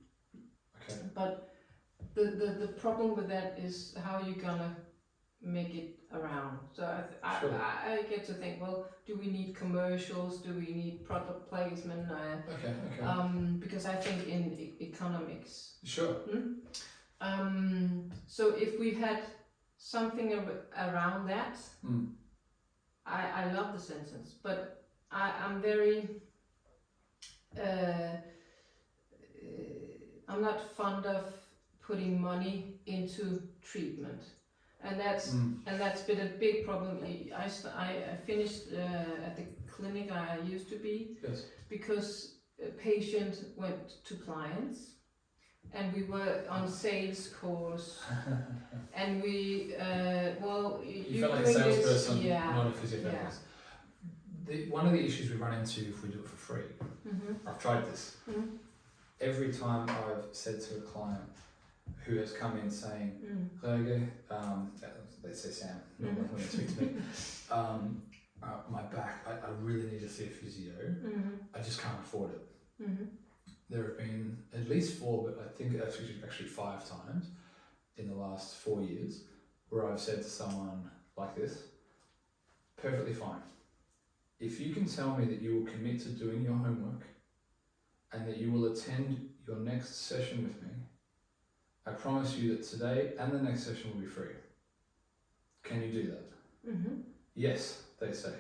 Okay. But the problem with that is how you're gonna make it around. So I get to think, well, do we need commercials? Do we need product placement? Okay. Because I think in economics. Sure. So if we had something around that, I love the sentence, but I'm very I'm not fond of putting money into treatment, and that's been a big problem. I finished at the clinic I used to be, because a patient went to clients, and we were on sales course, and we you felt like a salesperson, not a physiotherapist. One of the issues we run into if we do it for free, I've tried this. Every time I've said to a client who has come in saying, Rikke, they say Sam, normally when they speak to me, my back, I really need to see a physio, I just can't afford it. There have been at least 4, but I think actually 5 times in the last 4 years where I've said to someone like this, perfectly fine. If you can tell me that you will commit to doing your homework and that you will attend your next session with me, I promise you that today and the next session will be free. Can you do that? Yes, they say.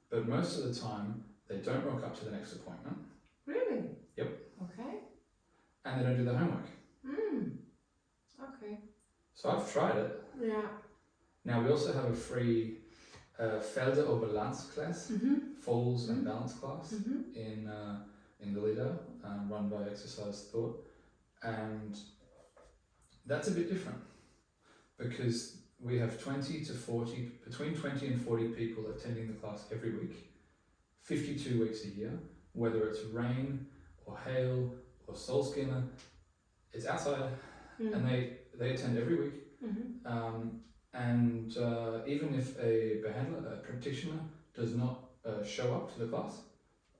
But most of the time, they don't rock up to the next appointment. Really? Yep. Okay. And they don't do their homework. Okay. So I've tried it. Yeah. Now we also have a free Felder or Balance class, falls and balance class in the leader, run by Exercise Thought, and that's a bit different because we have between 20 and 40 people attending the class every week, 52 weeks a year, whether it's rain or hail or soul skinner, it's outside, and they attend every week. And even if a practitioner does not show up to the class,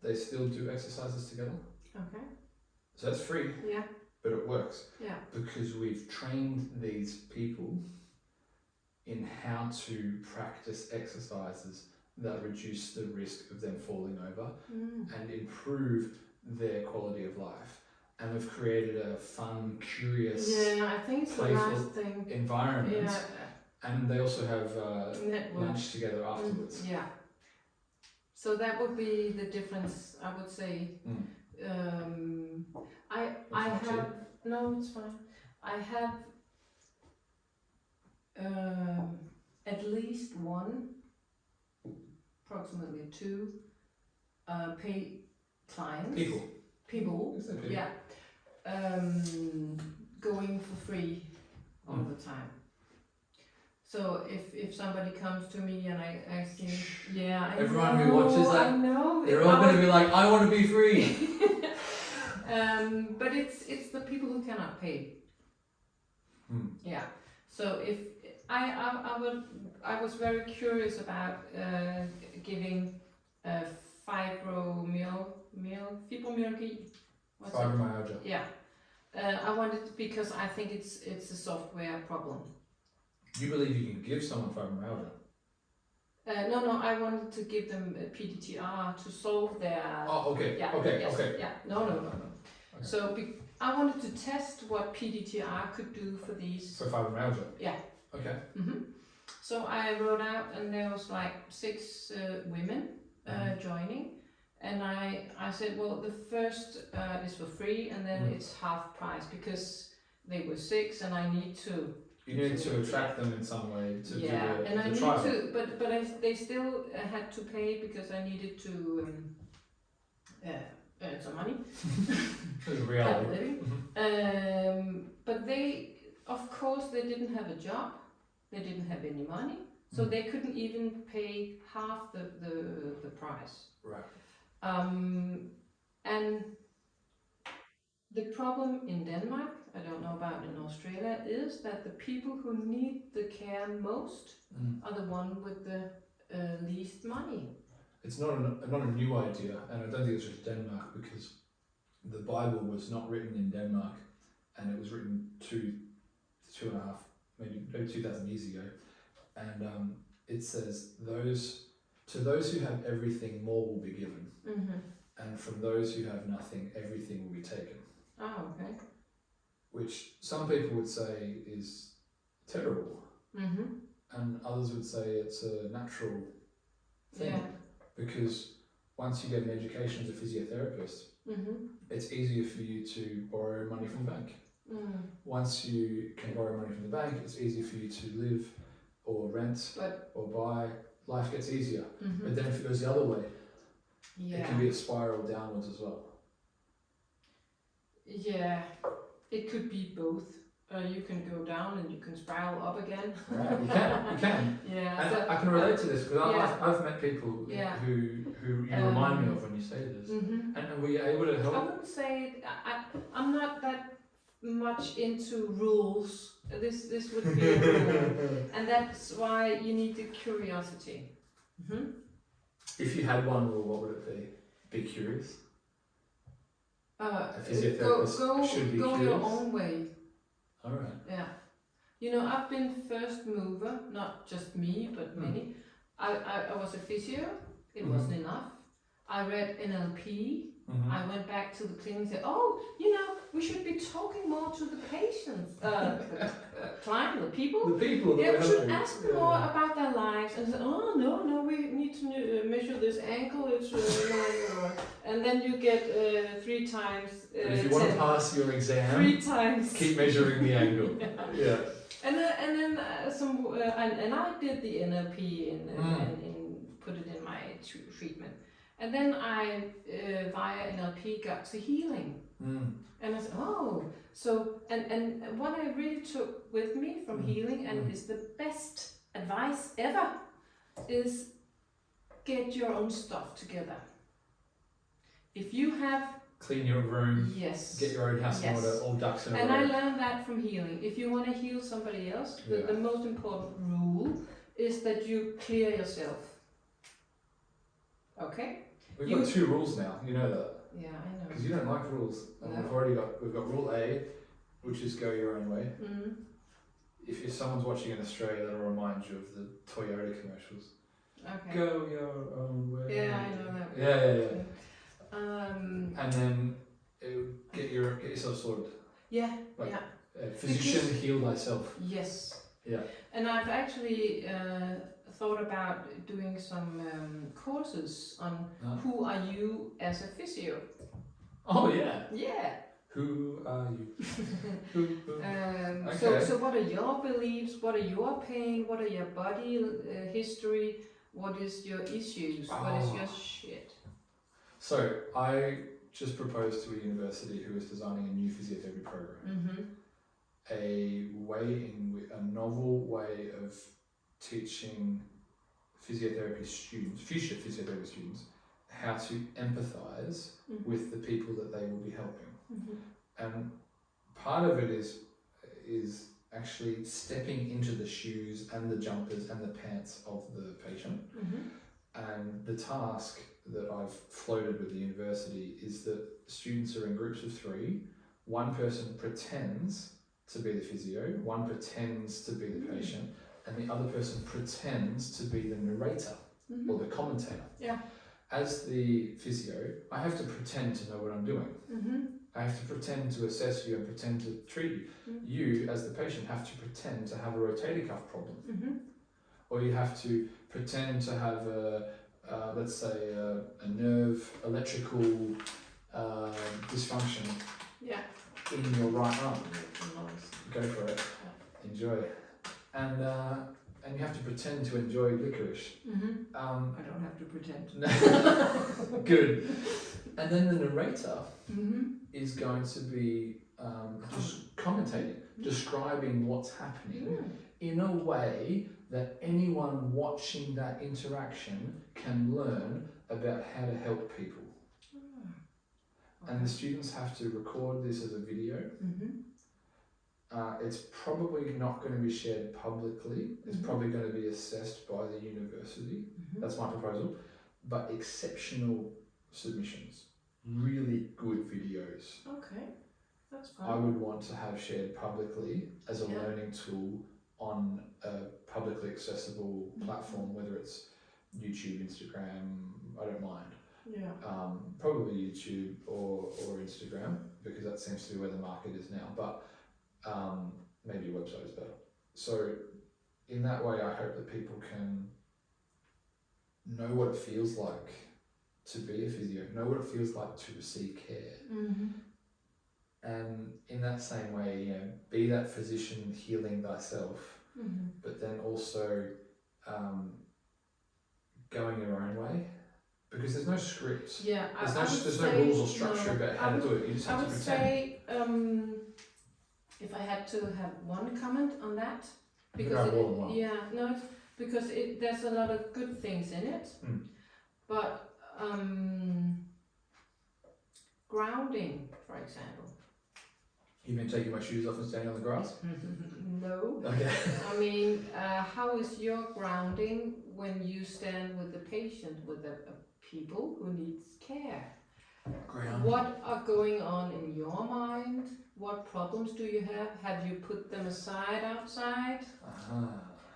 they still do exercises together. Okay. So that's free. Yeah. But it works. Yeah. Because we've trained these people in how to practice exercises that reduce the risk of them falling over and improve their quality of life. And we've created a fun, curious, I think it's playful the last thing. environment. Yeah. And they also have lunch together afterwards. Yeah. So that would be the difference, I would say. I have no, it's fine. I have at least one, approximately 2, paid clients. People. Yeah. Going for free all the time. So if somebody comes to me and I think, everyone who watches that, I know, they're all going to be like, I want to be free. But it's the people who cannot pay. Yeah. So if I was very curious about giving fibromyalgia. Fibromyalgia. Yeah. I wanted because I think it's a software problem. You believe you can give someone fibromyalgia? No, I wanted to give them a PDT-R to solve their... Oh, okay, yeah, okay, yes, okay. Yeah, no. Okay. So I wanted to test what PDT-R could do for these... For fibromyalgia? Yeah. Okay. So I wrote out, and there was like 6 women joining, and I said, well, the first is for free, and then it's half price because they were 6, and I need to. You need to attract them in some way to do and I the need trial. to, but they still had to pay because I needed to earn some money. Reality. But they, of course, they didn't have a job. They didn't have any money, so they couldn't even pay half the price. Right. And the problem in Denmark, I don't know about in Australia, is that the people who need the care most are the one with the least money. It's not a new idea, and I don't think it's just Denmark, because the Bible was not written in Denmark, and it was written 2.5, maybe 2,000 years ago, and it says, to those who have everything, more will be given, and from those who have nothing, everything will be taken. Oh, okay. Which some people would say is terrible, and others would say it's a natural thing, because once you get an education as a physiotherapist, it's easier for you to borrow money from the bank. Once you can borrow money from the bank, it's easier for you to live or rent or buy. Life gets easier. But then if it goes the other way, it can be a spiral downwards as well. Yeah, it could be both. You can go down and you can spiral up again. Right, you can. Yeah. And I can relate to this because I've met people who you remind me of when you say this. And were you able to help? I wouldn't say I'm not that much into rules. This would be a rule, and that's why you need the curiosity. If you had one rule, what would it be? Be curious. A Go physiotherapist should be curious. your own way. All right. Yeah. You know, I've been first mover, not just me, but many. I was a physio. It wasn't enough. I read NLP. I went back to the clinic and said, oh, you know, we should be talking more to the patients, client, the people. The people. Yeah, we should ask more about their lives. And said, oh, no, we need to measure this ankle. It's and then you get 3 times. And if you want to pass your exam, 3 times. Keep measuring the angle. Yeah. And then and I did the NLP and put it in my treatment. And then I, via NLP, got to healing. And I said, oh, so, and what I really took with me from healing, and is the best advice ever, is get your own stuff together. If you have... Clean your room. Yes. Get your own house in order, all ducks in a row. And I learned that from healing. If you want to heal somebody else, the most important rule is that you clear yourself. Okay? We've got 2 rules now, you know that. Yeah, I know. Because you don't like rules. And No. we've got rule A, which is go your own way. If someone's watching in Australia, that'll remind you of the Toyota commercials. Okay. Go your own way. Yeah, I know that. Yeah. And then get yourself sorted. Yeah, like, physician, heal thyself. Yes. Yeah. And I've actually thought about doing some courses on who are you as a physio. Oh yeah. Yeah. Who are you? Okay. So what are your beliefs? What are your pain? What are your body history? What is your issues? What is your shit? So I just proposed to a university who is designing a new physiotherapy program. A novel way of teaching physiotherapy students, future physiotherapy students, how to empathize with the people that they will be helping. And part of it is actually stepping into the shoes and the jumpers and the pants of the patient. And the task that I've floated with the university is that students are in groups of 3. One person pretends to be the physio, one pretends to be the patient, and the other person pretends to be the narrator or the commentator. Yeah. As the physio, I have to pretend to know what I'm doing. I have to pretend to assess you and pretend to treat you. You, as the patient, have to pretend to have a rotator cuff problem. or you have to pretend to have let's say a nerve electrical dysfunction in your right arm. Go for it. Enjoy. And you have to pretend to enjoy licorice. I don't have to pretend. Good. And then the narrator is going to be just commentating, describing what's happening in a way that anyone watching that interaction can learn about how to help people. And the students have to record this as a video. It's probably not going to be shared publicly. It's probably going to be assessed by the university. That's my proposal. But exceptional submissions, really good videos. Okay, that's fine. I would want to have shared publicly as a learning tool on a publicly accessible platform, whether it's YouTube, Instagram, I don't mind. Probably YouTube or Instagram, because that seems to be where the market is now, but maybe a website is better. So in that way, I hope that people can know what it feels like to be a physio, know what it feels like to receive care. And in that same way, you know, be that physician healing thyself, but then also going your own way, because there's no script. There's no rules or structure about how to do it. You just have to pretend. I would say, if I had to have one comment on that, because because there's a lot of good things in it, but grounding, for example. You mean taking my shoes off and standing on the grass? No. Okay. I mean, how is your grounding when you stand with the patient, with the people who needs care? Grounding. What are going on in your mind? What problems do you have? Have you put them aside outside?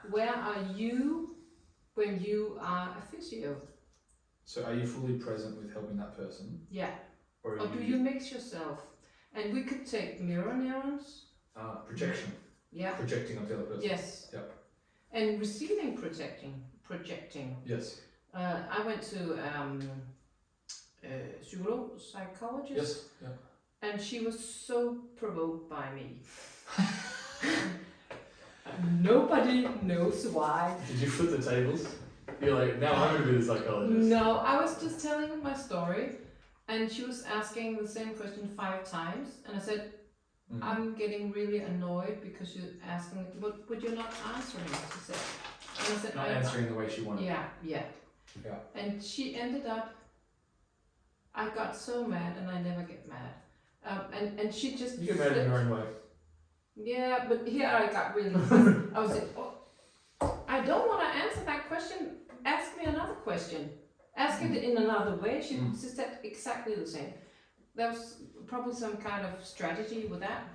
Where are you when you are a physio? So are you fully present with helping that person? Yeah. Or do you mix yourself? And we could take mirror neurons. Projection. Yeah. Projecting onto the other person. Yes. Yep. And receiving projecting. Yes. I went to psychologist. Yes. Yeah. And she was so provoked by me. Nobody knows why. Did you flip the tables? You're like, now I'm going to be the psychologist. No, I was just telling my story, and she was asking the same question 5 times, and I said, I'm getting really annoyed because you're asking, but you're not answering, she said. And I said, not answering the way she wanted. Yeah. And she ended up, I got so mad, and I never get mad. And she just... You get mad in your own way. Yeah, but here I got really... I was like, I don't want to answer that question. Ask me another question. Ask it in another way. She said exactly the same. There was probably some kind of strategy with that.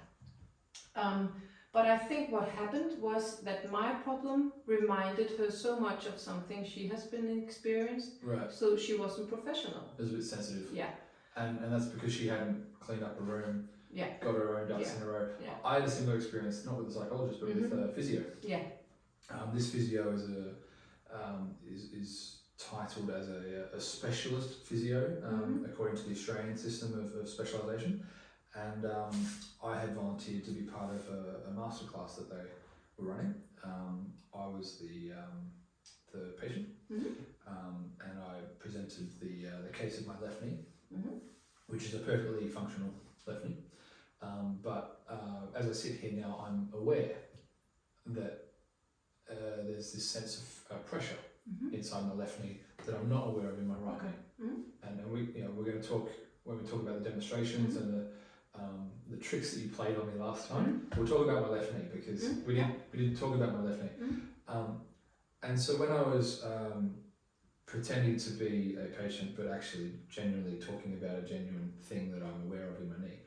But I think what happened was that my problem reminded her so much of something she has been experienced. Right. So she wasn't professional. It was a bit sensitive. Yeah. And that's because she hadn't cleaned up the room. Yeah. Got her own ducks in a row. Yeah. I had a similar experience, not with a psychologist, but with physio. Yeah. This physio is titled as a specialist physio, according to the Australian system of specialisation. And I had volunteered to be part of a masterclass that they were running. I was the patient, and I presented the case of my left knee, which is a perfectly functional left knee. But as I sit here now, I'm aware that there's this sense of pressure inside my left knee that I'm not aware of in my right knee. And we're going to talk, when we talk about the demonstrations and the tricks that you played on me last time, we'll talk about my left knee, because we didn't talk about my left knee. And so when I was pretending to be a patient, but actually genuinely talking about a genuine thing that I'm aware of in my knee,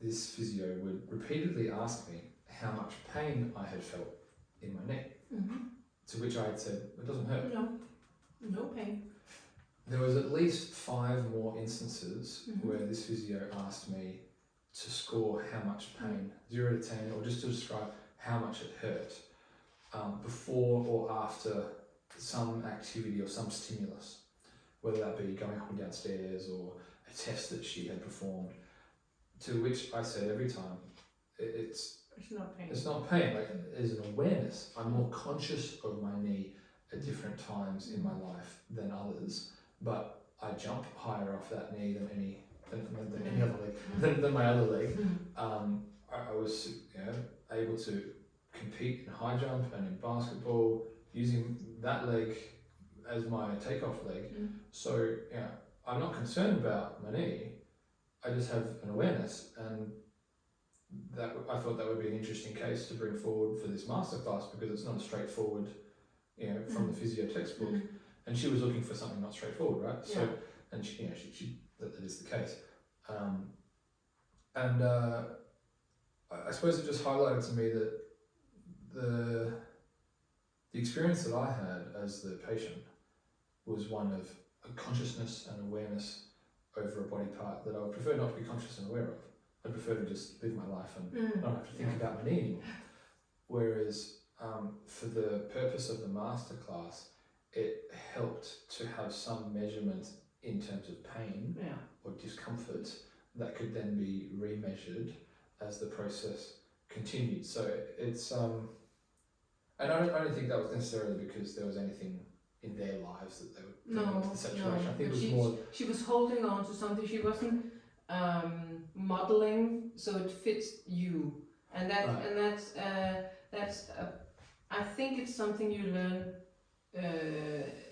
this physio would repeatedly ask me how much pain I had felt in my knee, to which I had said, it doesn't hurt. No pain. There was at least 5 more instances where this physio asked me to score how much pain, 0 to 10, or just to describe how much it hurt. before or after some activity or some stimulus, whether that be going up and down stairs or a test that she had performed, to which I said every time, it's not pain. It's not pain, like there's an awareness. I'm more conscious of my knee at different times in my life than others, but I jump higher off that knee than any other leg, than my other leg. I was able to compete in high jump and in basketball using that leg as my takeoff leg. So I'm not concerned about my knee. I just have an awareness, and that I thought that would be an interesting case to bring forward for this masterclass, because it's not a straightforward, from the physio textbook, and she was looking for something not straightforward, right? So, and she that is the case, and I suppose it just highlighted to me that the experience that I had as the patient was one of a consciousness and awareness over a body part that I would prefer not to be conscious and aware of. I prefer to just live my life and not have to think about my knee anymore. Whereas for the purpose of the masterclass, it helped to have some measurement in terms of pain or discomfort that could then be remeasured as the process continued. So it's and I don't think that was necessarily because there was anything in their lives that they were doing into the situation. I think it was more she was holding on to something. She wasn't modeling so it fits you, and that's I think it's something you learn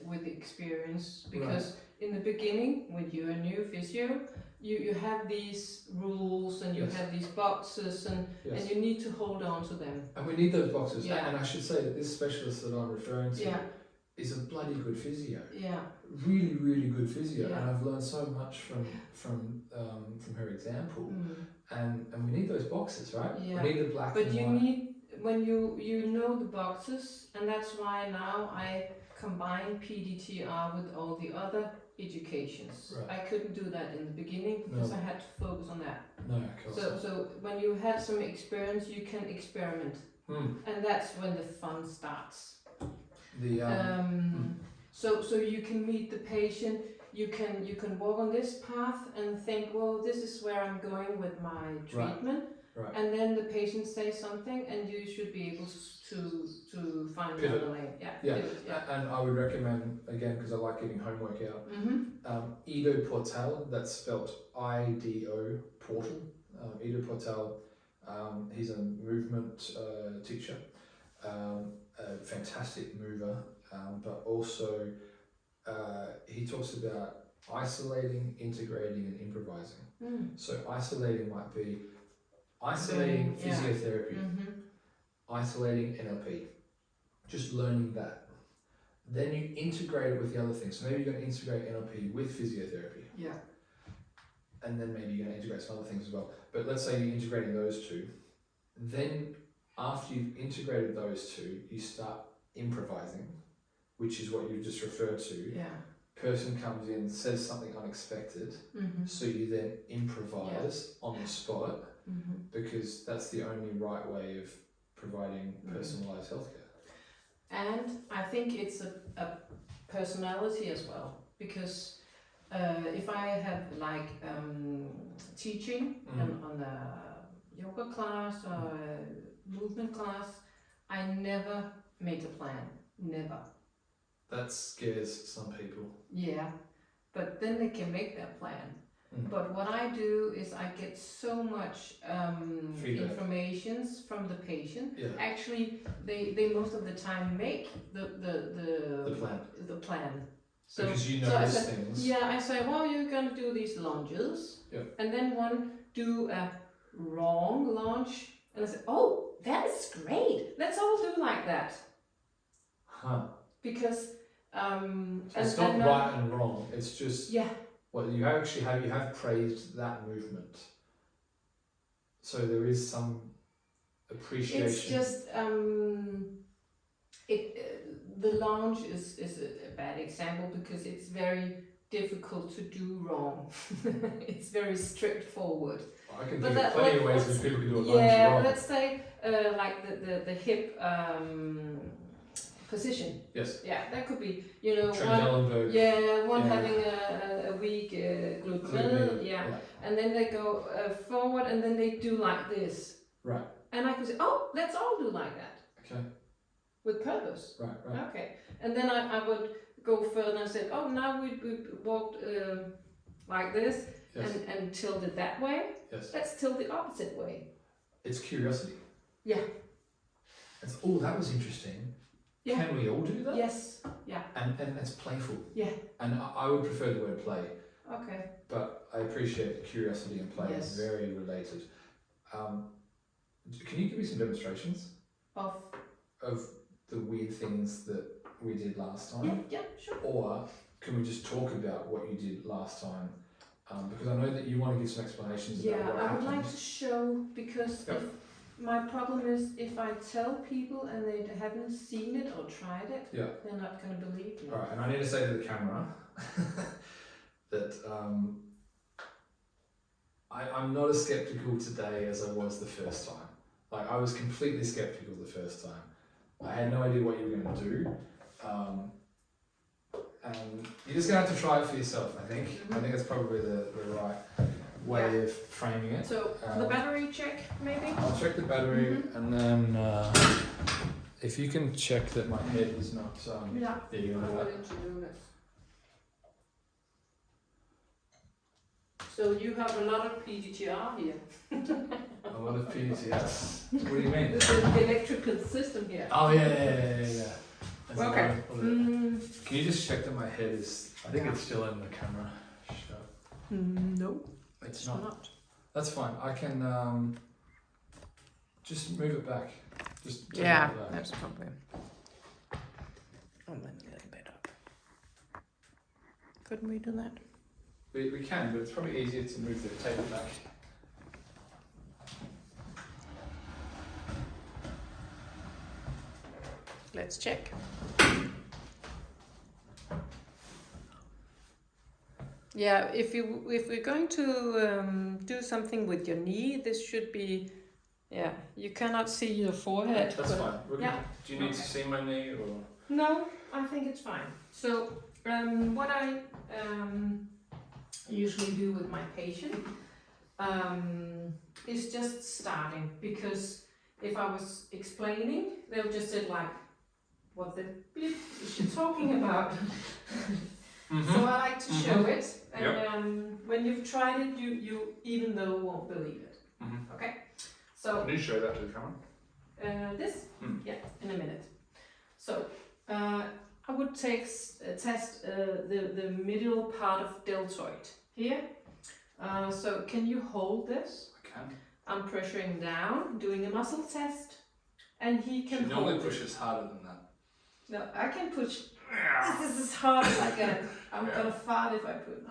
with experience, because in the beginning, when you're a new physio, you have these rules and you have these boxes, and you need to hold on to them, and we need those boxes. And I should say that this specialist that I'm referring to is a bloody good physio. Really, really good physio, and I've learned so much from her example. And we need those boxes, right? We need the black and white. But you need, when you know the boxes, and that's why now I combine PDT-R with all the other educations. I couldn't do that in the beginning because I had to focus on that. So when you have some experience, you can experiment, and that's when the fun starts. So you can meet the patient, you can walk on this path and think, well, this is where I'm going with my treatment, and then the patient says something, and you should be able to find another lane. And I would recommend, again, because I like getting homework out, Ido Portal, that's spelt IDO Portal. Ido Portal, he's a movement teacher, a fantastic mover, but also he talks about isolating, integrating, and improvising. So isolating might be isolating physiotherapy, isolating NLP, just learning that. Then you integrate it with the other things. So maybe you're going to integrate NLP with physiotherapy. And then maybe you're going to integrate some other things as well. But let's say you're integrating those two. Then after you've integrated those two, you start improvising, which is what you just referred to. Person comes in, says something unexpected, so you then improvise on the spot, because that's the only right way of providing personalised healthcare. And I think it's a personality as well, because if I have like teaching on a yoga class or a movement class, I never make a plan, never. That scares some people. But then they can make their plan. But what I do is I get so much information from the patient. Actually, they most of the time make the plan. So, because you know these things. I say, well, you're gonna do these lunges, and then one do a wrong lunge, and I say, oh, that's great. Let's all do like that. Because it's not right and wrong. It's just well, you have praised that movement, so there is some appreciation. It's just the lunge is a bad example because it's very difficult to do wrong. It's very straightforward. I can think of plenty of ways that people can do a lunge wrong. Let's say like the hip position. Yes. Yeah, that could be, you know, one having a weak glute med, yeah, and then they go forward and then they do like this. Right. And I could say, oh, let's all do like that. Okay. With purpose. Right. Okay. And then I would go further and say, oh, now we walked like this and tilted that way. Yes. Let's tilt the opposite way. It's curiosity. Yeah. It's, oh, that was interesting. Yeah. Can we all do that? Yes. Yeah. And it's playful. Yeah. And I would prefer the word play. Okay. But I appreciate curiosity and play. Yes. It's very related. Can you give me some demonstrations Of the weird things that we did last time? Yeah, sure. Or can we just talk about what you did last time? Because I know that you want to give some explanations about what happened. I would like to show, because if my problem is if I tell people and they haven't seen it or tried it, they're not going to believe me. Alright, and I need to say to the camera that I'm not as skeptical today as I was the first time. Like, I was completely skeptical the first time. I had no idea what you were going to do. And you're just going to have to try it for yourself, I think. I think that's probably the right way of framing it. So, the battery check, maybe? I'll check the battery, and then if you can check that my head is not... there you go. So you have a lot of PDT-R here. A lot of PDT-R. What do you mean? The electrical system here. Oh, yeah. Okay. Can you just check that my head is... I think it's still in the camera. No, it's not. That's fine. I can just move it back. Just it back. That's probably... Oh, then a little bit up. Couldn't we do that? We can, but it's probably easier to move the table back. Let's check. Yeah, if we're going to do something with your knee, this should be, you cannot see your forehead. That's fine. Do you need to see my knee or? No, I think it's fine. So what I usually do with my patient is just starting, because if I was explaining, they'll just say like, what the bleep is she talking about? So I like to show it, and when you've tried it, you even though won't believe it. Okay, so can you show that to the camera? This, in a minute. So I would test the middle part of deltoid here. So can you hold this? I can. I'm pressuring down, doing a muscle test, and he can hold it. She normally pushes harder than that. No, I can push. This is as hard as I can. I'm gonna fart if I put.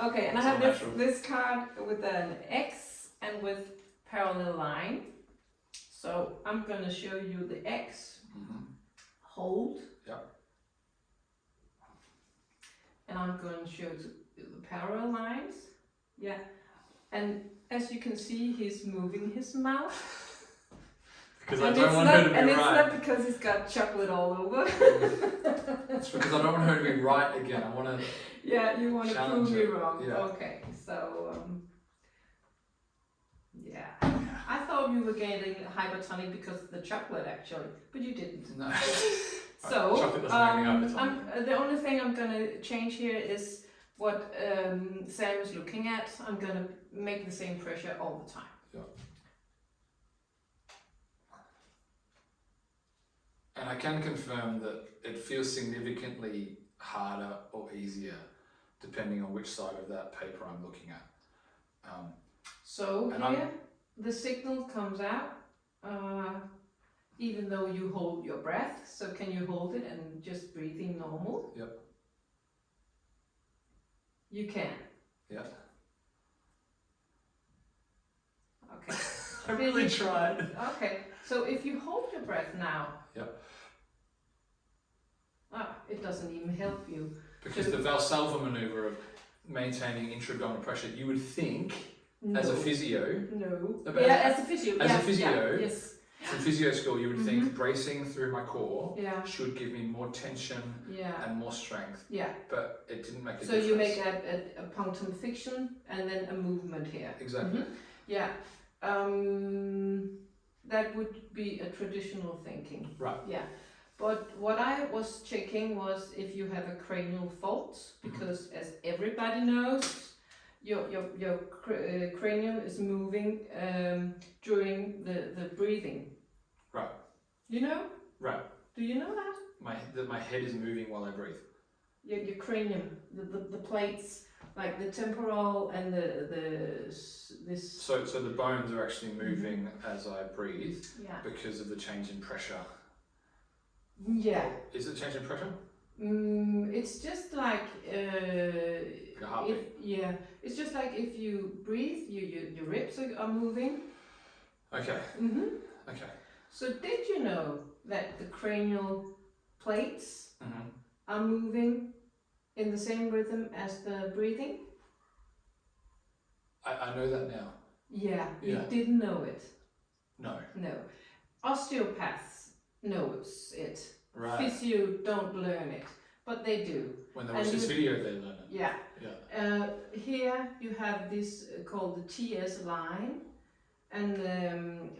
Okay, and I have this card with an X and with parallel line. So I'm gonna show you the X. Hold. And I'm going to show the parallel lines. Yeah. And as you can see, he's moving his mouth. Because I don't want her to be right. And it's not because he's got chocolate all over. It's because I don't want her to be right again. I want to. Yeah, you want to prove me wrong. Yeah. Okay, so I thought you were getting hypertonic because of the chocolate actually, but you didn't. No. So the only thing I'm gonna change here is what Sam is looking at. I'm gonna make the same pressure all the time. Yeah. And I can confirm that it feels significantly harder or easier depending on which side of that paper I'm looking at. So here the signal comes out even though you hold your breath. So can you hold it and just breathing normal? Yep. You can. Yeah. Okay. I really tried. Okay. So if you hold your breath now. Yep. it doesn't even help you. Because the Valsalva maneuver of maintaining intra-abdominal pressure, you would think, as a physio... No. About, as a physio. As a physio, yes. from physio school, you would think bracing through my core should give me more tension and more strength. Yeah. But it didn't make a difference. difference. So you make a punctum fiction and then a movement here. Exactly. Yeah. That would be a traditional thinking. Right. Yeah. But what I was checking was if you have a cranial fault, because as everybody knows, your cranium is moving during the breathing. Right. You know? Right. Do you know that? My head is moving while I breathe. Your cranium, the plates, like the temporal and this. So the bones are actually moving as I breathe because of the change in pressure. Yeah. Is it change in pressure? It's just like a heartbeat. It's just like if you breathe, your ribs are moving. Okay. Okay. So did you know that the cranial plates are moving in the same rhythm as the breathing? I know that now. Yeah. You didn't know it. No. No. Osteopaths knows it. Right. Physio don't learn it, but they do. When they watch this video, they learn it. Yeah. Yeah. Here you have this called the TS line, and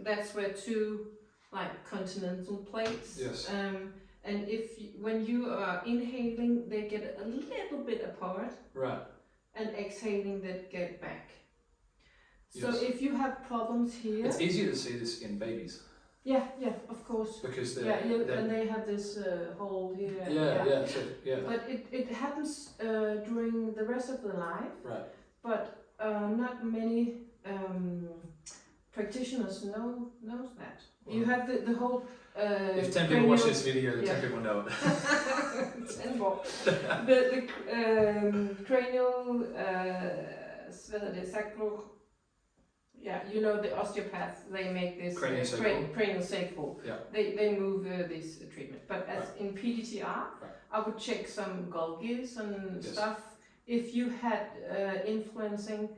that's where two like continental plates. Yes. And when you are inhaling, they get a little bit apart. Right. And exhaling, they get back. So Yes. if you have problems here, it's easier to see this in babies. Yeah, of course. Because and they have this hold here. But it happens during the rest of the life. Right. But not many practitioners knows that. Well, you have the whole. If 10 people watch this video, the 10 people know it. 10 more. the cranial, sacral. Yeah, you know the osteopaths, they make this cranial sacral. Yeah. They move this treatment. But as in PDT-R, I would check some Golgis and stuff. If you had influencing